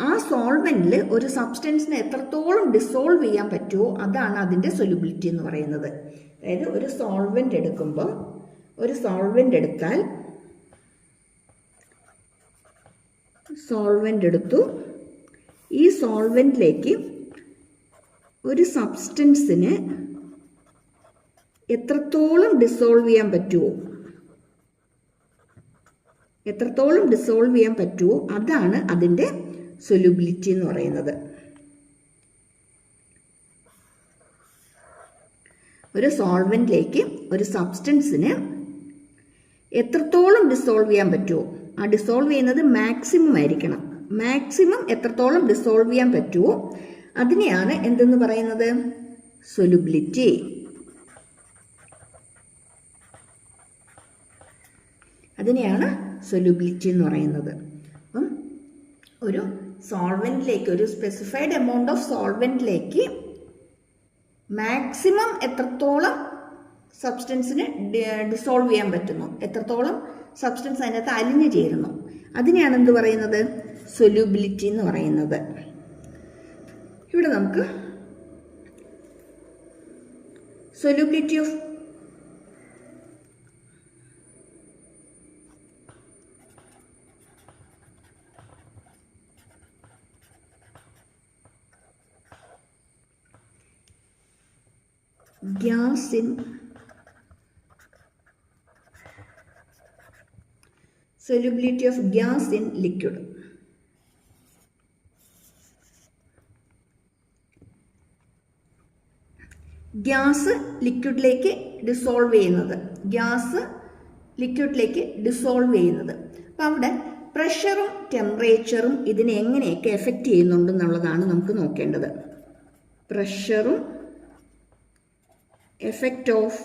ആ സോൾവെന്റിൽ ഒരു സബ്സ്റ്റൻസിനെ എത്രത്തോളം dissolve ചെയ്യാൻ പറ്റുമോ അതാണ് അതിൻ്റെ സൊല്യൂബിലിറ്റി എന്ന് പറയുന്നത്. അതായത് ഒരു സോൾവെന്റ് എടുക്കുമ്പോൾ, ഒരു സോൾവെന്റ് എടുത്താൽ, സോൾവെന്റ് എടുത്തു, ഈ സോൾവെന്റിലേക്ക് ഒരു സബ്സ്റ്റൻസിന് എത്രത്തോളം ഡിസോൾവ് ചെയ്യാൻ പറ്റുമോ, അതാണ് അതിൻ്റെ സൊല്യൂബിലിറ്റി എന്ന് പറയുന്നത്. ഒരു സോൾവെന്റിലേക്ക് ഒരു സബ്സ്റ്റൻസിന് എത്രത്തോളം ഡിസോൾവ് ചെയ്യാൻ പറ്റുമോ, ആ ഡിസോൾവ് ചെയ്യുന്നത് മാക്സിമം ആയിരിക്കണം. മാക്സിമം എത്രത്തോളം ഡിസോൾവ് ചെയ്യാൻ പറ്റുമോ അതിനെയാണ് എന്തെന്ന് പറയുന്നത്, സൊല്യൂബിലിറ്റി. അതിനെയാണ് സൊല്യൂബിലിറ്റി എന്ന് പറയുന്നത്. അപ്പം ഒരു സോൾവെന്റിലേക്ക്, ഒരു സ്പെസിഫൈഡ് എമൗണ്ട് ഓഫ് സോൾവെന്റിലേക്ക് മാക്സിമം എത്രത്തോളം സബ്സ്റ്റൻസിന് ഡിസോൾവ് ചെയ്യാൻ പറ്റുന്നു, എത്രത്തോളം സബ്സ്റ്റൻസ് അതിനകത്ത് അലിഞ്ഞു ചേരുന്നു, അതിനെയാണ് എന്ത് പറയുന്നത്, സൊല്യൂബിലിറ്റി എന്ന് പറയുന്നത്. ഇവിടെ നമുക്ക് solubility of gas in solubility of gas in liquid. Gas ലിക്വിഡിലേക്ക് ഡിസോൾവ് ചെയ്യുന്നത്, അപ്പം അവിടെ പ്രഷറും ടെമ്പറേച്ചറും ഇതിനെ എങ്ങനെയൊക്കെ എഫക്റ്റ് ചെയ്യുന്നുണ്ടെന്നുള്ളതാണ് നമുക്ക് നോക്കേണ്ടത്. പ്രഷറും effect of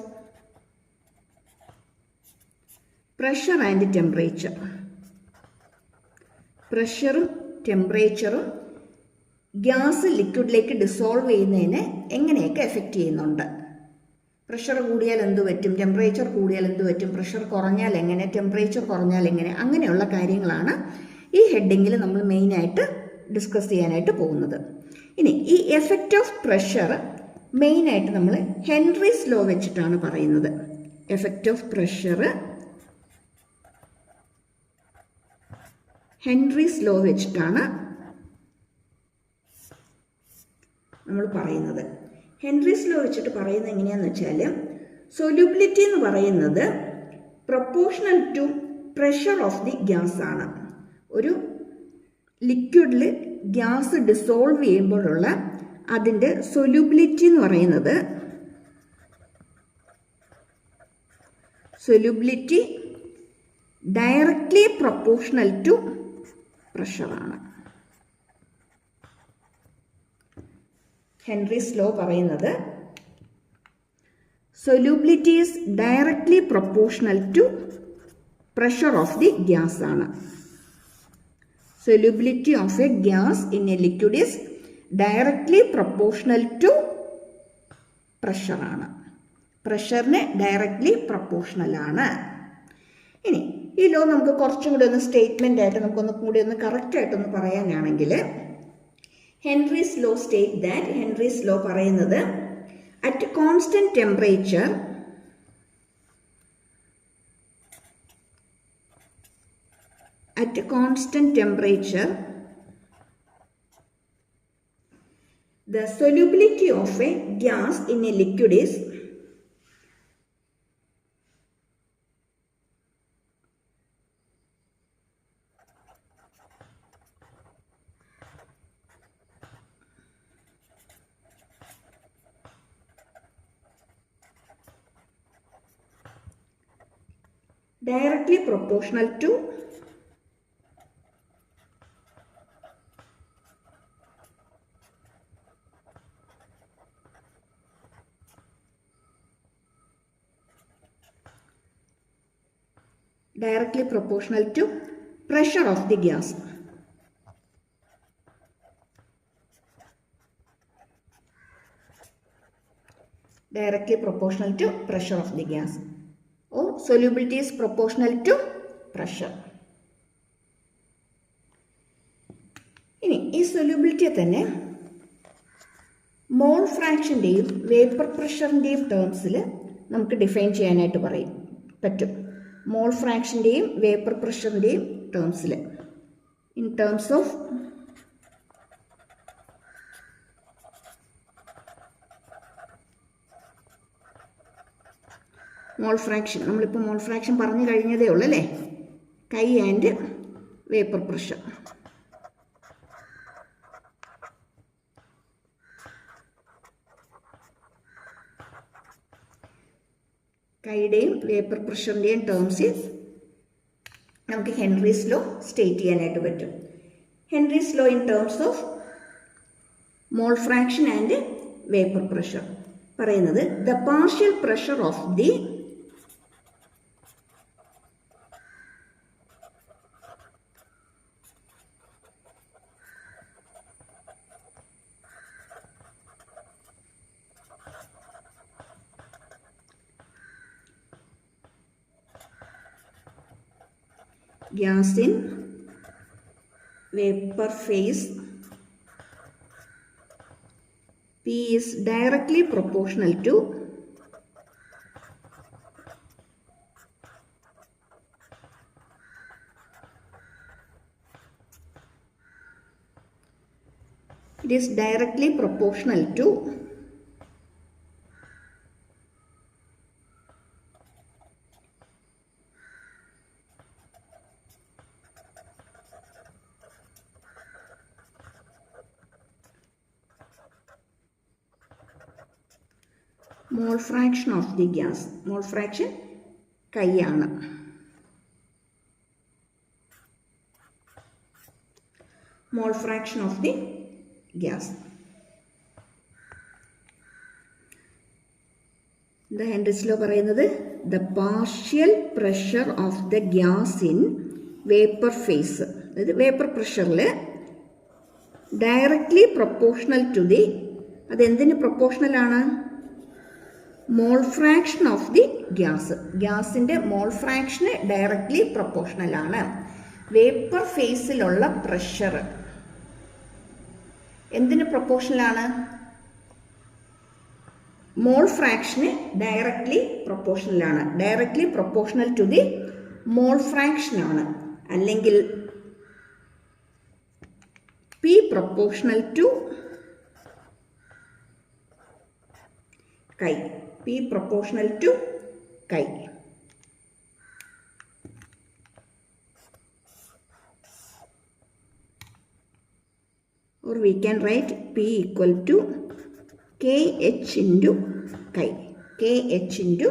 pressure and temperature. പ്രഷറും ടെമ്പറേച്ചറും ഗ്യാസ് ലിക്വിഡിലേക്ക് ഡിസോൾവ് ചെയ്യുന്നതിനെ എങ്ങനെയൊക്കെ എഫക്റ്റ് ചെയ്യുന്നുണ്ട്. പ്രഷർ കൂടിയാൽ എന്ത് പറ്റും, ടെമ്പറേച്ചർ കൂടിയാൽ എന്ത് പറ്റും, പ്രഷർ കുറഞ്ഞാൽ എങ്ങനെ, ടെമ്പറേച്ചർ കുറഞ്ഞാൽ എങ്ങനെ, അങ്ങനെയുള്ള കാര്യങ്ങളാണ് ഈ ഹെഡിങ്ങിൽ നമ്മൾ മെയിനായിട്ട് ഡിസ്കസ് ചെയ്യാനായിട്ട് പോകുന്നത്. ഇനി ഈ എഫക്റ്റ് ഓഫ് പ്രഷർ മെയിനായിട്ട് നമ്മൾ ഹെൻറീസ് ലോ വെച്ചിട്ടാണ് പറയുന്നത്. Effect of pressure Henry's law വെച്ചിട്ടാണ് നമ്മൾ പറയുന്നത്. ഹെൻറീസ് ലോ വെച്ചിട്ട് പറയുന്നത് എങ്ങനെയാണെന്ന് വെച്ചാൽ, സൊല്യൂബിലിറ്റി എന്ന് പറയുന്നത് proportional to pressure of the gas ആണ്. ഒരു ലിക്വിഡിൽ ഗ്യാസ് ഡിസോൾവ് ചെയ്യുമ്പോഴുള്ള അതിൻ്റെ സൊല്യൂബിലിറ്റി എന്ന് പറയുന്നത് ഡയറക്ട്ലി പ്രൊപ്പോർഷണൽ ടു പ്രഷറാണ്. ഹെൻറീസ് ലോ പറയുന്നത് solubility is directly proportional to pressure of the gas ആണ്. Solubility of a gas in a liquid is directly proportional to പ്രഷറാണ്. പ്രഷറിന് ഡയറക്ട്ലി പ്രൊപ്പോർഷണൽ ആണ്. ഇനി ഈ ലോ നമുക്ക് കുറച്ചും കൂടി ഒന്ന് സ്റ്റേറ്റ്മെൻ്റ് ആയിട്ട് നമുക്കൊന്ന് കൂടി ഒന്ന് കറക്റ്റായിട്ടൊന്ന് പറയാനാണെങ്കിൽ, Henry's law state that, Henry's law പറയുന്നത് at constant temperature the solubility of a gas in a liquid is directly proportional to pressure of the gas. Directly proportional to pressure of the gas. Or solubility is proportional to pressure. ഇനി ഈ സൊല്യൂബിലിറ്റിയെ തന്നെ മോൾ ഫ്രാക്ഷൻ്റെയും vapour പ്രഷറിൻ്റെയും ടേംസിൽ നമുക്ക് define ചെയ്യാനായിട്ട് പറ്റും. Mole ഫ്രാക്ഷൻ്റെയും വേപ്പർ പ്രഷറിൻ്റെയും ടേംസിൽ, in terms of mole fraction. നമ്മളിപ്പോൾ മോൾ ഫ്രാക്ഷൻ പറഞ്ഞു കഴിഞ്ഞതേ ഉള്ളൂ അല്ലേ. Chi and vapour pressure. കൈയുടെയും വേപ്പർ പ്രഷറിൻ്റെയും ടേംസിൽ നമുക്ക് ഹെൻറീസ് ലോ സ്റ്റേറ്റ് ചെയ്യാനായിട്ട് പറ്റും. Henry's law in terms of mole fraction and vapour pressure പറയുന്നത് the partial pressure of the gas in vapor phase P is directly proportional to mole fraction of the gas. Mole fraction കൈയാണ്. Mole fraction of the gas. എന്താ Henry's law പറയുന്നത്? The partial pressure of the gas in vapour phase, അതായത് vapour പ്രഷറിൽ directly proportional to the, അതെന്തിന് പ്രൊപ്പോർഷണലാണ്? Mole fraction of the gas. ഗ്യാസിൻ്റെ mole ഫ്രാക്ഷന് directly പ്രൊപ്പോർഷണലാണ്. വേപ്പർ ഫേസിലുള്ള പ്രഷർ എന്തിന് പ്രൊപ്പോർഷണലാണ്? മോൾ ഫ്രാക്ഷന് ഡയറക്ട്ലി പ്രൊപ്പോർഷണലാണ്. Directly proportional to the mole fraction ആണ്. അല്ലെങ്കിൽ P proportional to chi. P proportional to chi. Or we can write P equal to KH into chi. KH into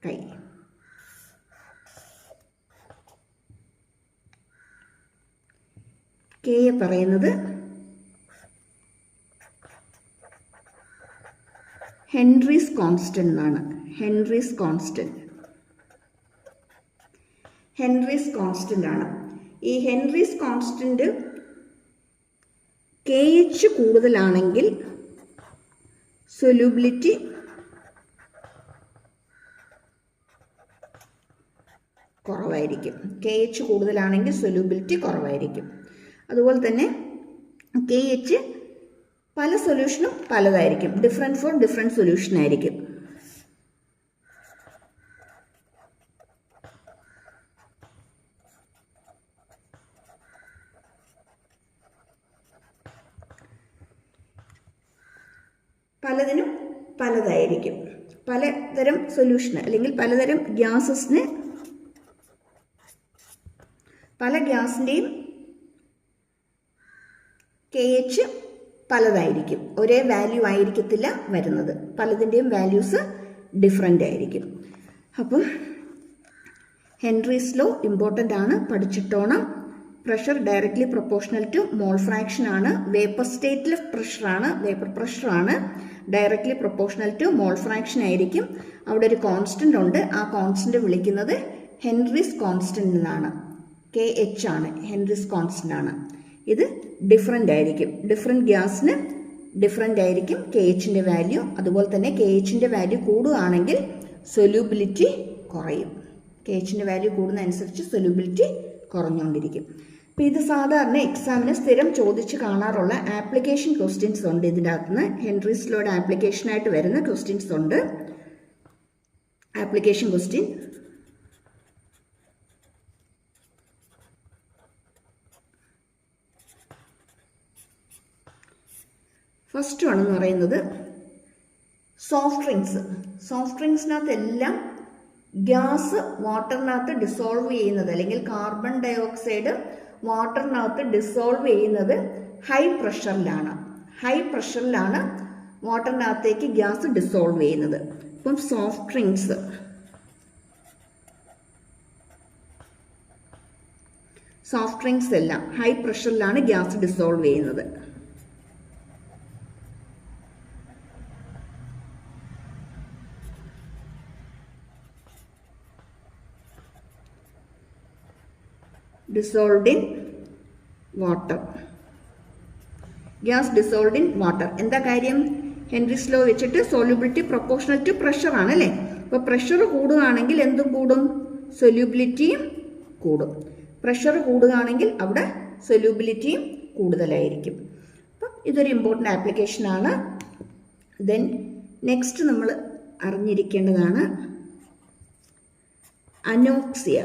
chi. K പറയുന്നത് Henry's constant എന്നാണ്. Henry's constant. Henry's constant ആണ്. ഈ Henry's constant KH കൂടുതലാണെങ്കിൽ solubility കുറവായിരിക്കും. KH കൂടുതലാണെങ്കിൽ solubility കുറവായിരിക്കും. അതുപോലെ തന്നെ KH പല സൊല്യൂഷനും പലതായിരിക്കും. ഡിഫറെൻറ്റ് ഫോർ ഡിഫറെൻറ്റ് സൊല്യൂഷൻ ആയിരിക്കും. പലതിനും പലതായിരിക്കും. പലതരം സൊല്യൂഷന് അല്ലെങ്കിൽ പലതരം ഗ്യാസസിന് പല ഗ്യാസിൻ്റെയും KH പലതായിരിക്കും. ഒരേ വാല്യൂ ആയിരിക്കത്തില്ല വരുന്നത്. പലതിൻ്റെയും വാല്യൂസ് ഡിഫറെൻ്റ് ആയിരിക്കും. അപ്പം ഹെൻറീസ് ലോ ഇമ്പോർട്ടൻ്റ് ആണ്, പഠിച്ചിട്ടോണം. Pressure directly proportional to mole fraction ആണ്. വേപ്പർ സ്റ്റേറ്റിൽ പ്രഷറാണ്, വേപ്പർ പ്രഷറാണ്. Directly proportional to mole fraction ആയിരിക്കും. അവിടെ ഒരു കോൺസ്റ്റൻ്റ് ഉണ്ട്. ആ കോൺസ്റ്റൻ്റ് വിളിക്കുന്നത് ഹെൻറീസ് കോൺസ്റ്റൻ്റ് എന്നാണ്. KH ആണ്, ഹെൻറീസ് കോൺസ്റ്റൻ്റ് ആണ്. ഇത് ഡിഫറെൻ്റ് ആയിരിക്കും. ഡിഫറെൻറ്റ് ഗ്യാസിന് ഡിഫറെൻ്റ് ആയിരിക്കും KHൻ്റെ വാല്യൂ. അതുപോലെ തന്നെ KHൻ്റെ വാല്യൂ കൂടുകയാണെങ്കിൽ സൊല്യൂബിലിറ്റി കുറയും. KHൻ്റെ വാല്യൂ കൂടുന്നതനുസരിച്ച് സൊല്യൂബിലിറ്റി കുറഞ്ഞുകൊണ്ടിരിക്കും. അപ്പോൾ ഇത് സാധാരണ എക്സാമിന് സ്ഥിരം ചോദിച്ച് കാണാറുള്ള ആപ്ലിക്കേഷൻ ക്വസ്റ്റ്യൻസ് ഉണ്ട്. ഇതിൻ്റെ അകത്തുനിന്ന് ഹെൻറീസ് ലോയുടെ ആപ്ലിക്കേഷനായിട്ട് വരുന്ന ക്വസ്റ്റ്യൻസ് ഉണ്ട്. ആപ്ലിക്കേഷൻ ക്വസ്റ്റ്യൻ ഫസ്റ്റ് വൺ എന്ന് പറയുന്നത് സോഫ്റ്റ് ഡ്രിങ്ക്സ്. സോഫ്റ്റ് ഡ്രിങ്ക്സിനകത്ത് എല്ലാം ഗ്യാസ് വാട്ടറിനകത്ത് ഡിസോൾവ് ചെയ്യുന്നത്, അല്ലെങ്കിൽ കാർബൺ ഡൈ ഓക്സൈഡ് വാട്ടറിനകത്ത് ഡിസോൾവ് ചെയ്യുന്നത് ഹൈ പ്രഷറിലാണ്. ഹൈ പ്രഷറിലാണ് വാട്ടറിനകത്തേക്ക് ഗ്യാസ് ഡിസോൾവ് ചെയ്യുന്നത്. അപ്പം സോഫ്റ്റ് ഡ്രിങ്ക്സ് എല്ലാം ഹൈ പ്രഷറിലാണ് ഗ്യാസ് ഡിസോൾവ് ചെയ്യുന്നത്. Dissolved in water. Gas dissolved in water. എന്താ കാര്യം? ഹെൻറീസ് ലോ വെച്ചിട്ട് സോല്യൂബിലിറ്റി പ്രൊപ്പോർഷണൽ ടു പ്രഷർ ആണല്ലേ. അപ്പോൾ പ്രഷർ കൂടുകയാണെങ്കിൽ എന്തും കൂടും? സൊല്യൂബിലിറ്റിയും കൂടും. പ്രഷർ കൂടുകയാണെങ്കിൽ അവിടെ സൊല്യൂബിലിറ്റിയും കൂടുതലായിരിക്കും. അപ്പം ഇതൊരു ഇമ്പോർട്ടൻ്റ് ആപ്ലിക്കേഷനാണ്. ദെൻ നെക്സ്റ്റ് നമ്മൾ അറിഞ്ഞിരിക്കേണ്ടതാണ് അനോക്സിയ.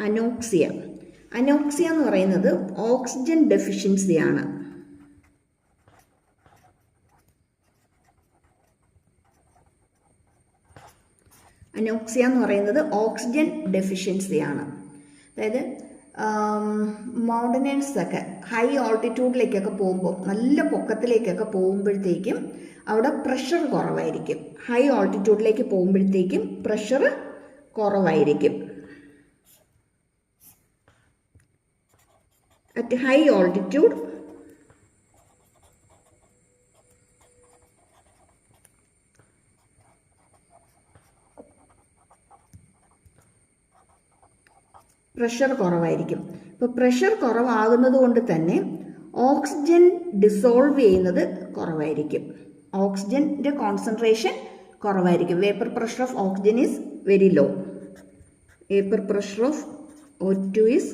അനോക്സിയ എന്ന് പറയുന്നത് ഓക്സിജൻ ഡെഫിഷ്യൻസിയാണ്. അനോക്സിയ എന്ന് പറയുന്നത് ഓക്സിജൻ ഡെഫിഷ്യൻസിയാണ്. അതായത് മൗണ്ടനേഴ്സൊക്കെ ഹൈ ഓൾട്ടിറ്റ്യൂഡിലേക്കൊക്കെ പോകുമ്പോൾ, നല്ല പൊക്കത്തിലേക്കൊക്കെ പോകുമ്പോഴത്തേക്കും അവിടെ പ്രഷർ കുറവായിരിക്കും. ഹൈ ഓൾട്ടിറ്റ്യൂഡിലേക്ക് പോകുമ്പോഴത്തേക്കും പ്രഷർ കുറവായിരിക്കും. അറ്റ് ഹൈ ഓൾട്ടിറ്റ്യൂഡ് പ്രഷർ കുറവായിരിക്കും. ഇപ്പോൾ പ്രഷർ കുറവാകുന്നത് കൊണ്ട് തന്നെ ഓക്സിജൻ ഡിസോൾവ് ചെയ്യുന്നത് കുറവായിരിക്കും. ഓക്സിജൻ്റെ കോൺസെൻട്രേഷൻ കുറവായിരിക്കും. Vapour pressure of oxygen is very low. Vapour pressure of O2 is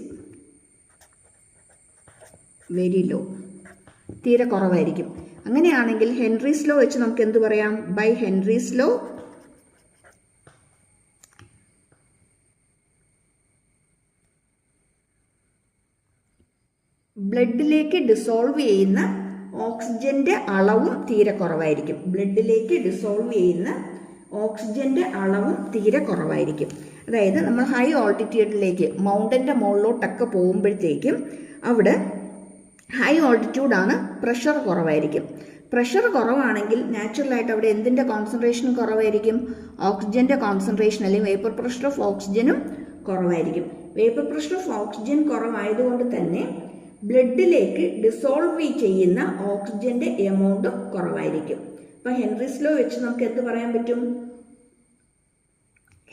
very low, തീരെ കുറവായിരിക്കും. അങ്ങനെയാണെങ്കിൽ ഹെൻറീസ് ലോ വെച്ച് നമുക്ക് എന്ത് പറയാം? ബൈ ഹെൻറീസ് ലോ ബ്ലഡിലേക്ക് ഡിസോൾവ് ചെയ്യുന്ന ഓക്സിജന്റെ അളവും തീരെ കുറവായിരിക്കും. ബ്ലഡിലേക്ക് ഡിസോൾവ് ചെയ്യുന്ന ഓക്സിജന്റെ അളവും തീരെ കുറവായിരിക്കും. അതായത് നമ്മൾ ഹൈ ഓൾട്ടിറ്റ്യൂഡിലേക്ക് മൗണ്ടന്റെ മുകളിലോട്ടൊക്കെ പോകുമ്പോഴത്തേക്കും അവിടെ ഹൈ ഓൾട്ടിറ്റ്യൂഡാണ്, പ്രഷർ കുറവായിരിക്കും. പ്രഷർ കുറവാണെങ്കിൽ നാച്ചുറലായിട്ട് അവിടെ എന്തിൻ്റെ കോൺസെൻട്രേഷനും കുറവായിരിക്കും? ഓക്സിജന്റെ കോൺസെൻട്രേഷൻ അല്ലെങ്കിൽ വേപ്പർ പ്രഷർ ഓഫ് ഓക്സിജനും കുറവായിരിക്കും. വേപ്പർ പ്രഷർ ഓഫ് ഓക്സിജൻ കുറവായതുകൊണ്ട് തന്നെ ബ്ലഡിലേക്ക് ഡിസോൾവ് ചെയ്യുന്ന ഓക്സിജന്റെ എമൗണ്ടും കുറവായിരിക്കും. അപ്പം ഹെൻറീസ് ലോ വെച്ച് നമുക്ക് എന്ത് പറയാൻ പറ്റും?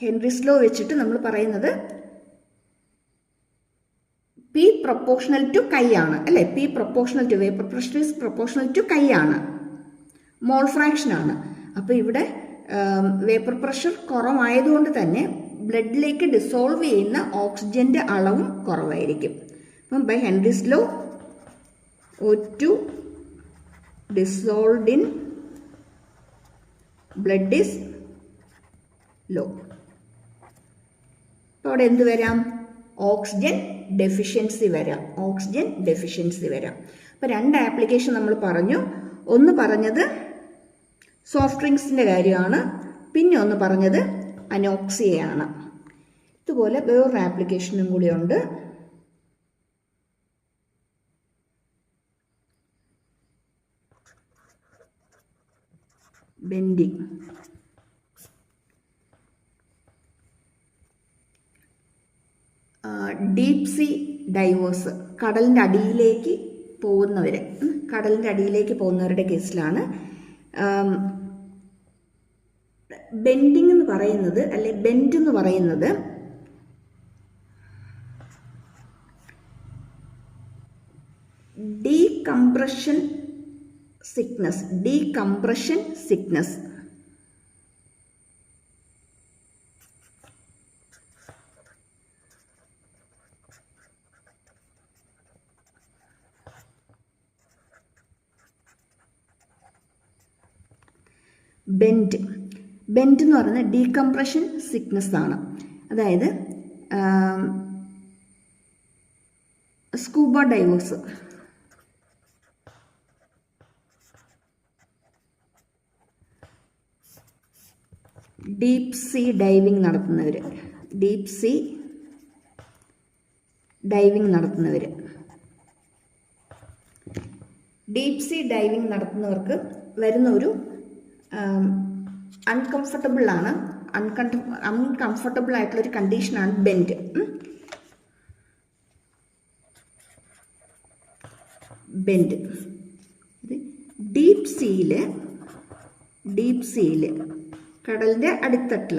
ഹെൻറീസ് ലോ വെച്ചിട്ട് നമ്മൾ പറയുന്നത് P പ്രൊപ്പോർഷണൽ ടു കൈ ആണ്, അല്ലേ? P proportional to vapour pressure is proportional to chi ആണ്, മോൾ ഫ്രാക്ഷൻ ആണ്. അപ്പോൾ ഇവിടെ വേപ്പർ പ്രഷർ കുറവായതുകൊണ്ട് തന്നെ ബ്ലഡിലേക്ക് ഡിസോൾവ് ചെയ്യുന്ന ഓക്സിജന്റെ അളവും കുറവായിരിക്കും. അപ്പം by Henry's law O2 dissolved in blood is low. അപ്പോൾ അവിടെ എന്ത് വരാം? ഓക്സിജൻ ഡെഫിഷ്യൻസി വരാം. ഓക്സിജൻ ഡെഫിഷ്യൻസി വരാം. അപ്പോൾ രണ്ട് ആപ്ലിക്കേഷൻ നമ്മൾ പറഞ്ഞു. ഒന്ന് പറഞ്ഞത് സോഫ്റ്റ് ഡ്രിങ്ക്സിൻ്റെ കാര്യമാണ്, പിന്നെ ഒന്ന് പറഞ്ഞത് അനോക്സിയയാണ്. ഇതുപോലെ വേറൊരു ആപ്ലിക്കേഷനും കൂടിയുണ്ട്. ബെൻഡിങ്. ഡീപ് സീ ഡൈവേഴ്സ്, കടലിൻ്റെ അടിയിലേക്ക് പോകുന്നവരുടെ കേസിലാണ് ബെൻഡിങ് എന്ന് പറയുന്നത്, അല്ലെ ബെൻഡ് എന്ന് പറയുന്നത് ഡീകംപ്രഷൻ സിക്നസ്. ബെൻഡ് എന്ന് പറയുന്നത് ഡീകംപ്രഷൻ സിക്നസ് ആണ്. അതായത് scuba divers, deep see diving നടത്തുന്നവർ, നടത്തുന്നവർക്ക് വരുന്ന ഒരു അൺകംഫർട്ടബിൾ ആയിട്ടുള്ളൊരു കണ്ടീഷനാണ് ബെൻഡ്. ഡീപ് സീയിൽ കടലിൻ്റെ അടിത്തട്ടിൽ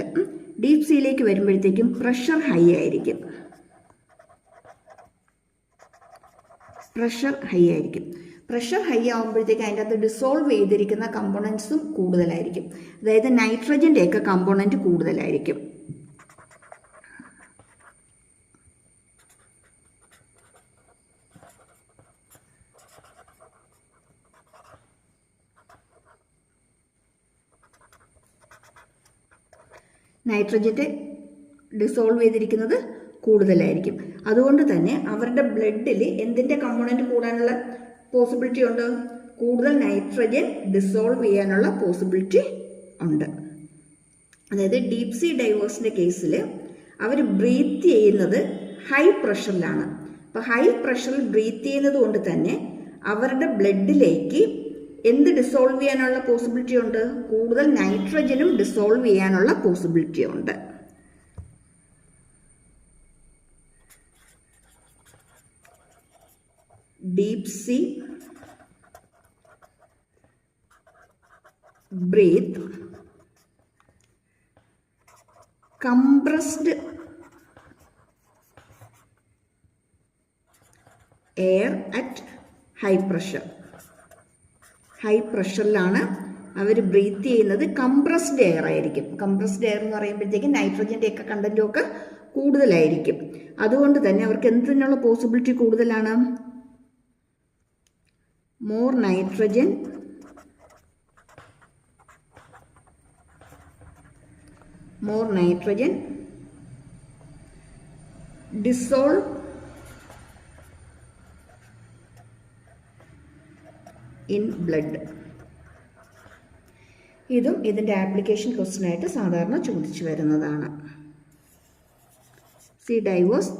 ഡീപ് സീയിലേക്ക് വരുമ്പോഴത്തേക്കും പ്രഷർ ഹൈ ആയിരിക്കും. പ്രഷർ ഹൈ ആകുമ്പോഴത്തേക്ക് അതിൻ്റെ അകത്ത് ഡിസോൾവ് ചെയ്തിരിക്കുന്ന കമ്പോണൻസും കൂടുതലായിരിക്കും. അതായത് നൈട്രജൻ്റെ ഒക്കെ കമ്പോണൻറ്റ് കൂടുതലായിരിക്കും. നൈട്രജൻ്റെ ഡിസോൾവ് ചെയ്തിരിക്കുന്നത് കൂടുതലായിരിക്കും. അതുകൊണ്ട് തന്നെ അവരുടെ ബ്ലഡിൽ എന്തിൻ്റെ കമ്പോണൻറ്റ് കൂടാനുള്ള പോസിബിലിറ്റി ഉണ്ട്? കൂടുതൽ നൈട്രജൻ ഡിസോൾവ് ചെയ്യാനുള്ള പോസിബിലിറ്റി ഉണ്ട്. അതായത് ഡീപ് സീ ഡൈവേഴ്സിൻ്റെ കേസിൽ അവർ ബ്രീത്ത് ചെയ്യുന്നത് ഹൈ പ്രഷറിലാണ്. അപ്പോൾ ഹൈ പ്രഷറിൽ ബ്രീത്ത് ചെയ്യുന്നത് കൊണ്ട് തന്നെ അവരുടെ ബ്ലഡിലേക്ക് എന്ത് ഡിസോൾവ് ചെയ്യാനുള്ള പോസിബിലിറ്റി ഉണ്ട്? കൂടുതൽ നൈട്രജനും ഡിസോൾവ് ചെയ്യാനുള്ള പോസിബിലിറ്റി ഉണ്ട്. Deep sea breathe compressed air at high pressure. High പ്രഷറിലാണ് അവർ ബ്രീത്ത് ചെയ്യുന്നത്. കംപ്രസ്ഡ് എയർ ആയിരിക്കും. കംപ്രസ്ഡ് എയർ എന്ന് പറയുമ്പോഴത്തേക്കും നൈട്രജൻ്റെ ഒക്കെ കണ്ടന്റും ഒക്കെ കൂടുതലായിരിക്കും. അതുകൊണ്ട് തന്നെ അവർക്ക് എന്തിനുള്ള പോസിബിലിറ്റി കൂടുതലാണ്? More nitrogen dissolve in blood. ഇതും ഇതിൻ്റെ ആപ്ലിക്കേഷൻ ക്വസ്റ്റ്യൻ ആയിട്ട് സാധാരണ ചോദിച്ചു വരുന്നതാണ്. സി ഡൈവേഴ്സ്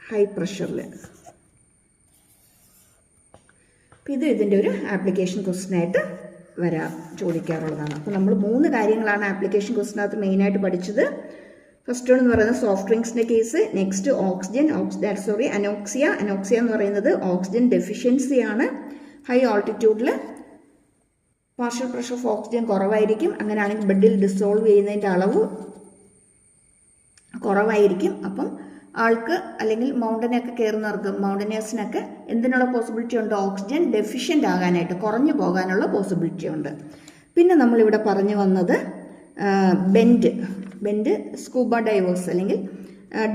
ഹൈ പ്രഷറിൽ. ഇത് ഇതിൻ്റെ ഒരു ആപ്ലിക്കേഷൻ ക്വസ്റ്റ്യൻ ആയിട്ട് ചോദിക്കാറുള്ളതാണ്. അപ്പോൾ നമ്മൾ 3 കാര്യങ്ങളാണ് ആപ്ലിക്കേഷൻ ക്വസ്റ്റിനകത്ത് മെയിനായിട്ട് പഠിച്ചത്. ഫസ്റ്റ് വൺ എന്ന് പറയുന്നത് സോഫ്റ്റ് ഡ്രിങ്ക്സിൻ്റെ കേസ്. നെക്സ്റ്റ് അനോക്സിയ എന്ന് പറയുന്നത് ഓക്സിജൻ ഡെഫിഷ്യൻസിയാണ്. ഹൈ ഓൾട്ടിറ്റ്യൂഡിൽ പാർഷ്യൽ പ്രഷർ ഓഫ് ഓക്സിജൻ കുറവായിരിക്കും. അങ്ങനെയാണെങ്കിൽ ബ്ലഡിൽ ഡിസോൾവ് ചെയ്യുന്നതിൻ്റെ അളവ് കുറവായിരിക്കും. അപ്പം ആൾക്ക് അല്ലെങ്കിൽ മൗണ്ടനൊക്കെ കയറുന്നവർക്ക് മൗണ്ടനേഴ്സിനൊക്കെ എന്തിനുള്ള പോസിബിലിറ്റി ഉണ്ട്? ഓക്സിജൻ ഡെഫിഷ്യൻ്റ് ആകാനായിട്ട്, കുറഞ്ഞു പോകാനുള്ള പോസിബിലിറ്റി ഉണ്ട്. പിന്നെ നമ്മളിവിടെ പറഞ്ഞു വന്നത് ബെൻഡ് സ്കൂബ ഡൈവേഴ്സ് അല്ലെങ്കിൽ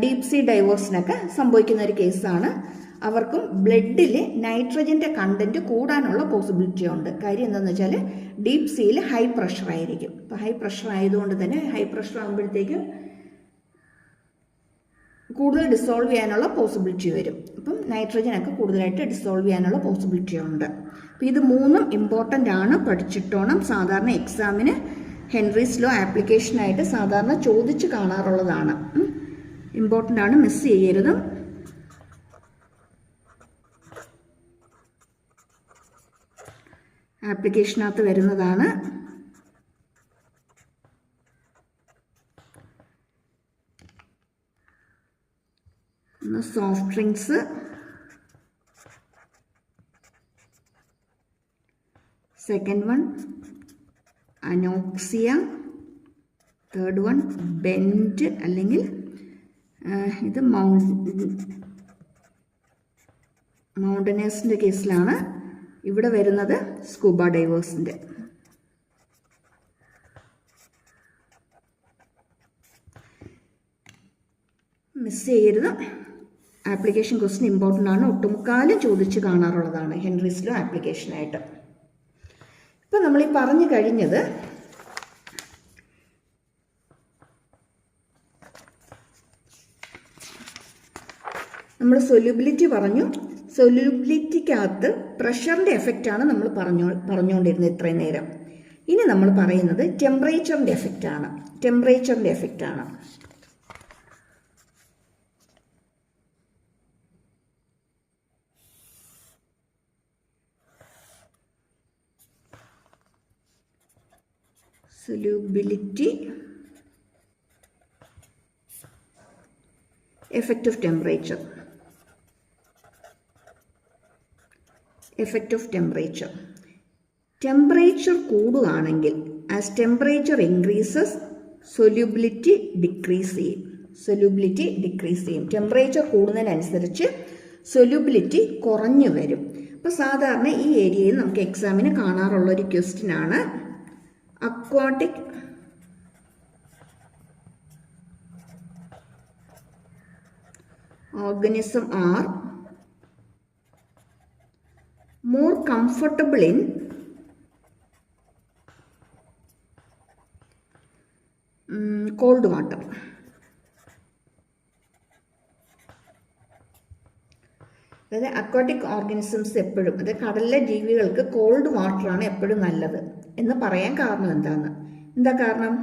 ഡീപ് സീ ഡൈവേഴ്സിനൊക്കെ സംഭവിക്കുന്ന ഒരു കേസാണ്. അവർക്കും ബ്ലഡിൽ നൈട്രജൻ്റെ കണ്ടന്റ് കൂടാനുള്ള പോസിബിലിറ്റി ഉണ്ട്. കാര്യം എന്താണെന്ന് വെച്ചാൽ ഡീപ് സീയിൽ ഹൈ പ്രഷർ ആയിരിക്കും. അപ്പോൾ ഹൈ പ്രഷർ ആയതുകൊണ്ട് തന്നെ ഹൈ പ്രഷർ ആകുമ്പോഴത്തേക്കും കൂടുതൽ ഡിസോൾവ് ചെയ്യാനുള്ള പോസിബിലിറ്റി വരും. അപ്പം നൈട്രജനൊക്കെ കൂടുതലായിട്ട് ഡിസോൾവ് ചെയ്യാനുള്ള പോസിബിലിറ്റി ഉണ്ട്. അപ്പോൾ ഇത് 3ഉം ഇമ്പോർട്ടൻ്റ് ആണ്, പഠിച്ചിട്ടോണം. സാധാരണ എക്സാമിന് ഹെൻറീസ് ലോ ആപ്ലിക്കേഷനായിട്ട് സാധാരണ ചോദിച്ച് കാണാറുള്ളതാണ്. ഇമ്പോർട്ടൻ്റ് ആണ്, മിസ് ചെയ്യരുത്. ആപ്ലിക്കേഷനകത്ത് വരുന്നതാണ്. Soft drinks, second one anoxia, third one bend അല്ലെങ്കിൽ ഇത് മൗണ്ടനേഴ്സിൻ്റെ കേസിലാണ്. ഇവിടെ വരുന്നത് സ്കൂബ ഡൈവേഴ്സിൻ്റെ. മിസ് ചെയ്യരുത്. ആപ്ലിക്കേഷൻ ക്വസ്റ്റ്യൻ ഇമ്പോർട്ടൻ്റ് ആണ്, ഒട്ടുമുക്കാലും ചോദിച്ച് കാണാറുള്ളതാണ് ഹെൻറീസ് ലോ ആപ്ലിക്കേഷനായിട്ട്. ഇപ്പം നമ്മളീ പറഞ്ഞു കഴിഞ്ഞത് നമ്മൾ സൊല്യൂബിലിറ്റി പറഞ്ഞു. സൊല്യൂബിലിറ്റിക്കകത്ത് പ്രഷറിൻ്റെ എഫക്റ്റാണ് നമ്മൾ പറഞ്ഞുകൊണ്ടിരുന്നത് ഇത്രയും നേരം. ഇനി നമ്മൾ പറയുന്നത് ടെമ്പറേച്ചറിൻ്റെ എഫക്റ്റാണ്. solubility, effect of temperature. Temperature കൂടുകയാണെങ്കിൽ as temperature increases solubility decrease ചെയ്യും. ടെമ്പറേച്ചർ കൂടുന്നതിനനുസരിച്ച് solubility കുറഞ്ഞു വരും. അപ്പോൾ സാധാരണ ഈ ഏരിയയിൽ നമുക്ക് എക്സാമിന് കാണാറുള്ള ഒരു ക്വസ്റ്റ്യൻ ആണ് aquatic organism are more comfortable in cold water. അതായത് അക്വാട്ടിക് ഓർഗാനിസംസ് എപ്പോഴും, അതായത് കടലിലെ ജീവികൾക്ക് കോൾഡ് വാട്ടറാണ് എപ്പോഴും നല്ലത് എന്ന് പറയാൻ കാരണം എന്താ കാരണം?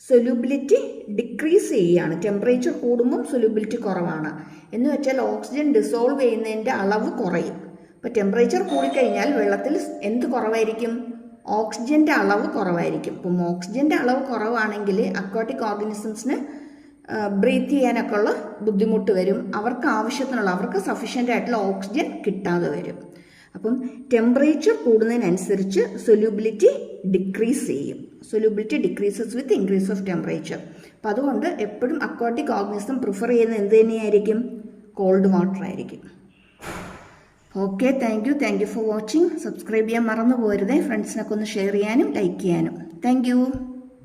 സൊല്യൂബിലിറ്റി ഡിക്രീസ് ചെയ്യുകയാണ്. ടെമ്പറേച്ചർ കൂടുമ്പം സൊല്യൂബിലിറ്റി കുറവാണ്. എന്ന് വെച്ചാൽ ഓക്സിജൻ ഡിസോൾവ് ചെയ്യുന്നതിൻ്റെ അളവ് കുറയും. അപ്പോൾ ടെമ്പറേച്ചർ കൂടിക്കഴിഞ്ഞാൽ വെള്ളത്തിൽ എന്ത് കുറവായിരിക്കും? ഓക്സിജൻ്റെ അളവ് കുറവായിരിക്കും. അപ്പം ഓക്സിജൻ്റെ അളവ് കുറവാണെങ്കിൽ അക്വാട്ടിക് ഓർഗാനിസംസിന് ബ്രീത്ത് ചെയ്യാനൊക്കെ ഉള്ള ബുദ്ധിമുട്ട് വരും. അവർക്ക് സഫീഷ്യൻ്റ് ആയിട്ടുള്ള ഓക്സിജൻ കിട്ടാതെ വരും. അപ്പം ടെമ്പറേച്ചർ കൂടുന്നതിനനുസരിച്ച് സൊല്യൂബിലിറ്റി ഡിക്രീസ് ചെയ്യും. Solubility decreases with increase of temperature. അപ്പം അതുകൊണ്ട് എപ്പോഴും അക്വാട്ടിക് ഓർഗാനിസം പ്രിഫർ ചെയ്യുന്നത് എന്ത് തന്നെയായിരിക്കും? കോൾഡ് വാട്ടർ ആയിരിക്കും. Okay, thank you for watching. Subscribe ചെയ്യാൻ മറന്നു പോരുതേ. ഫ്രണ്ട്സിനൊക്കെ ഒന്ന് ഷെയർ ചെയ്യാനും ലൈക്ക് ചെയ്യാനും. Thank you.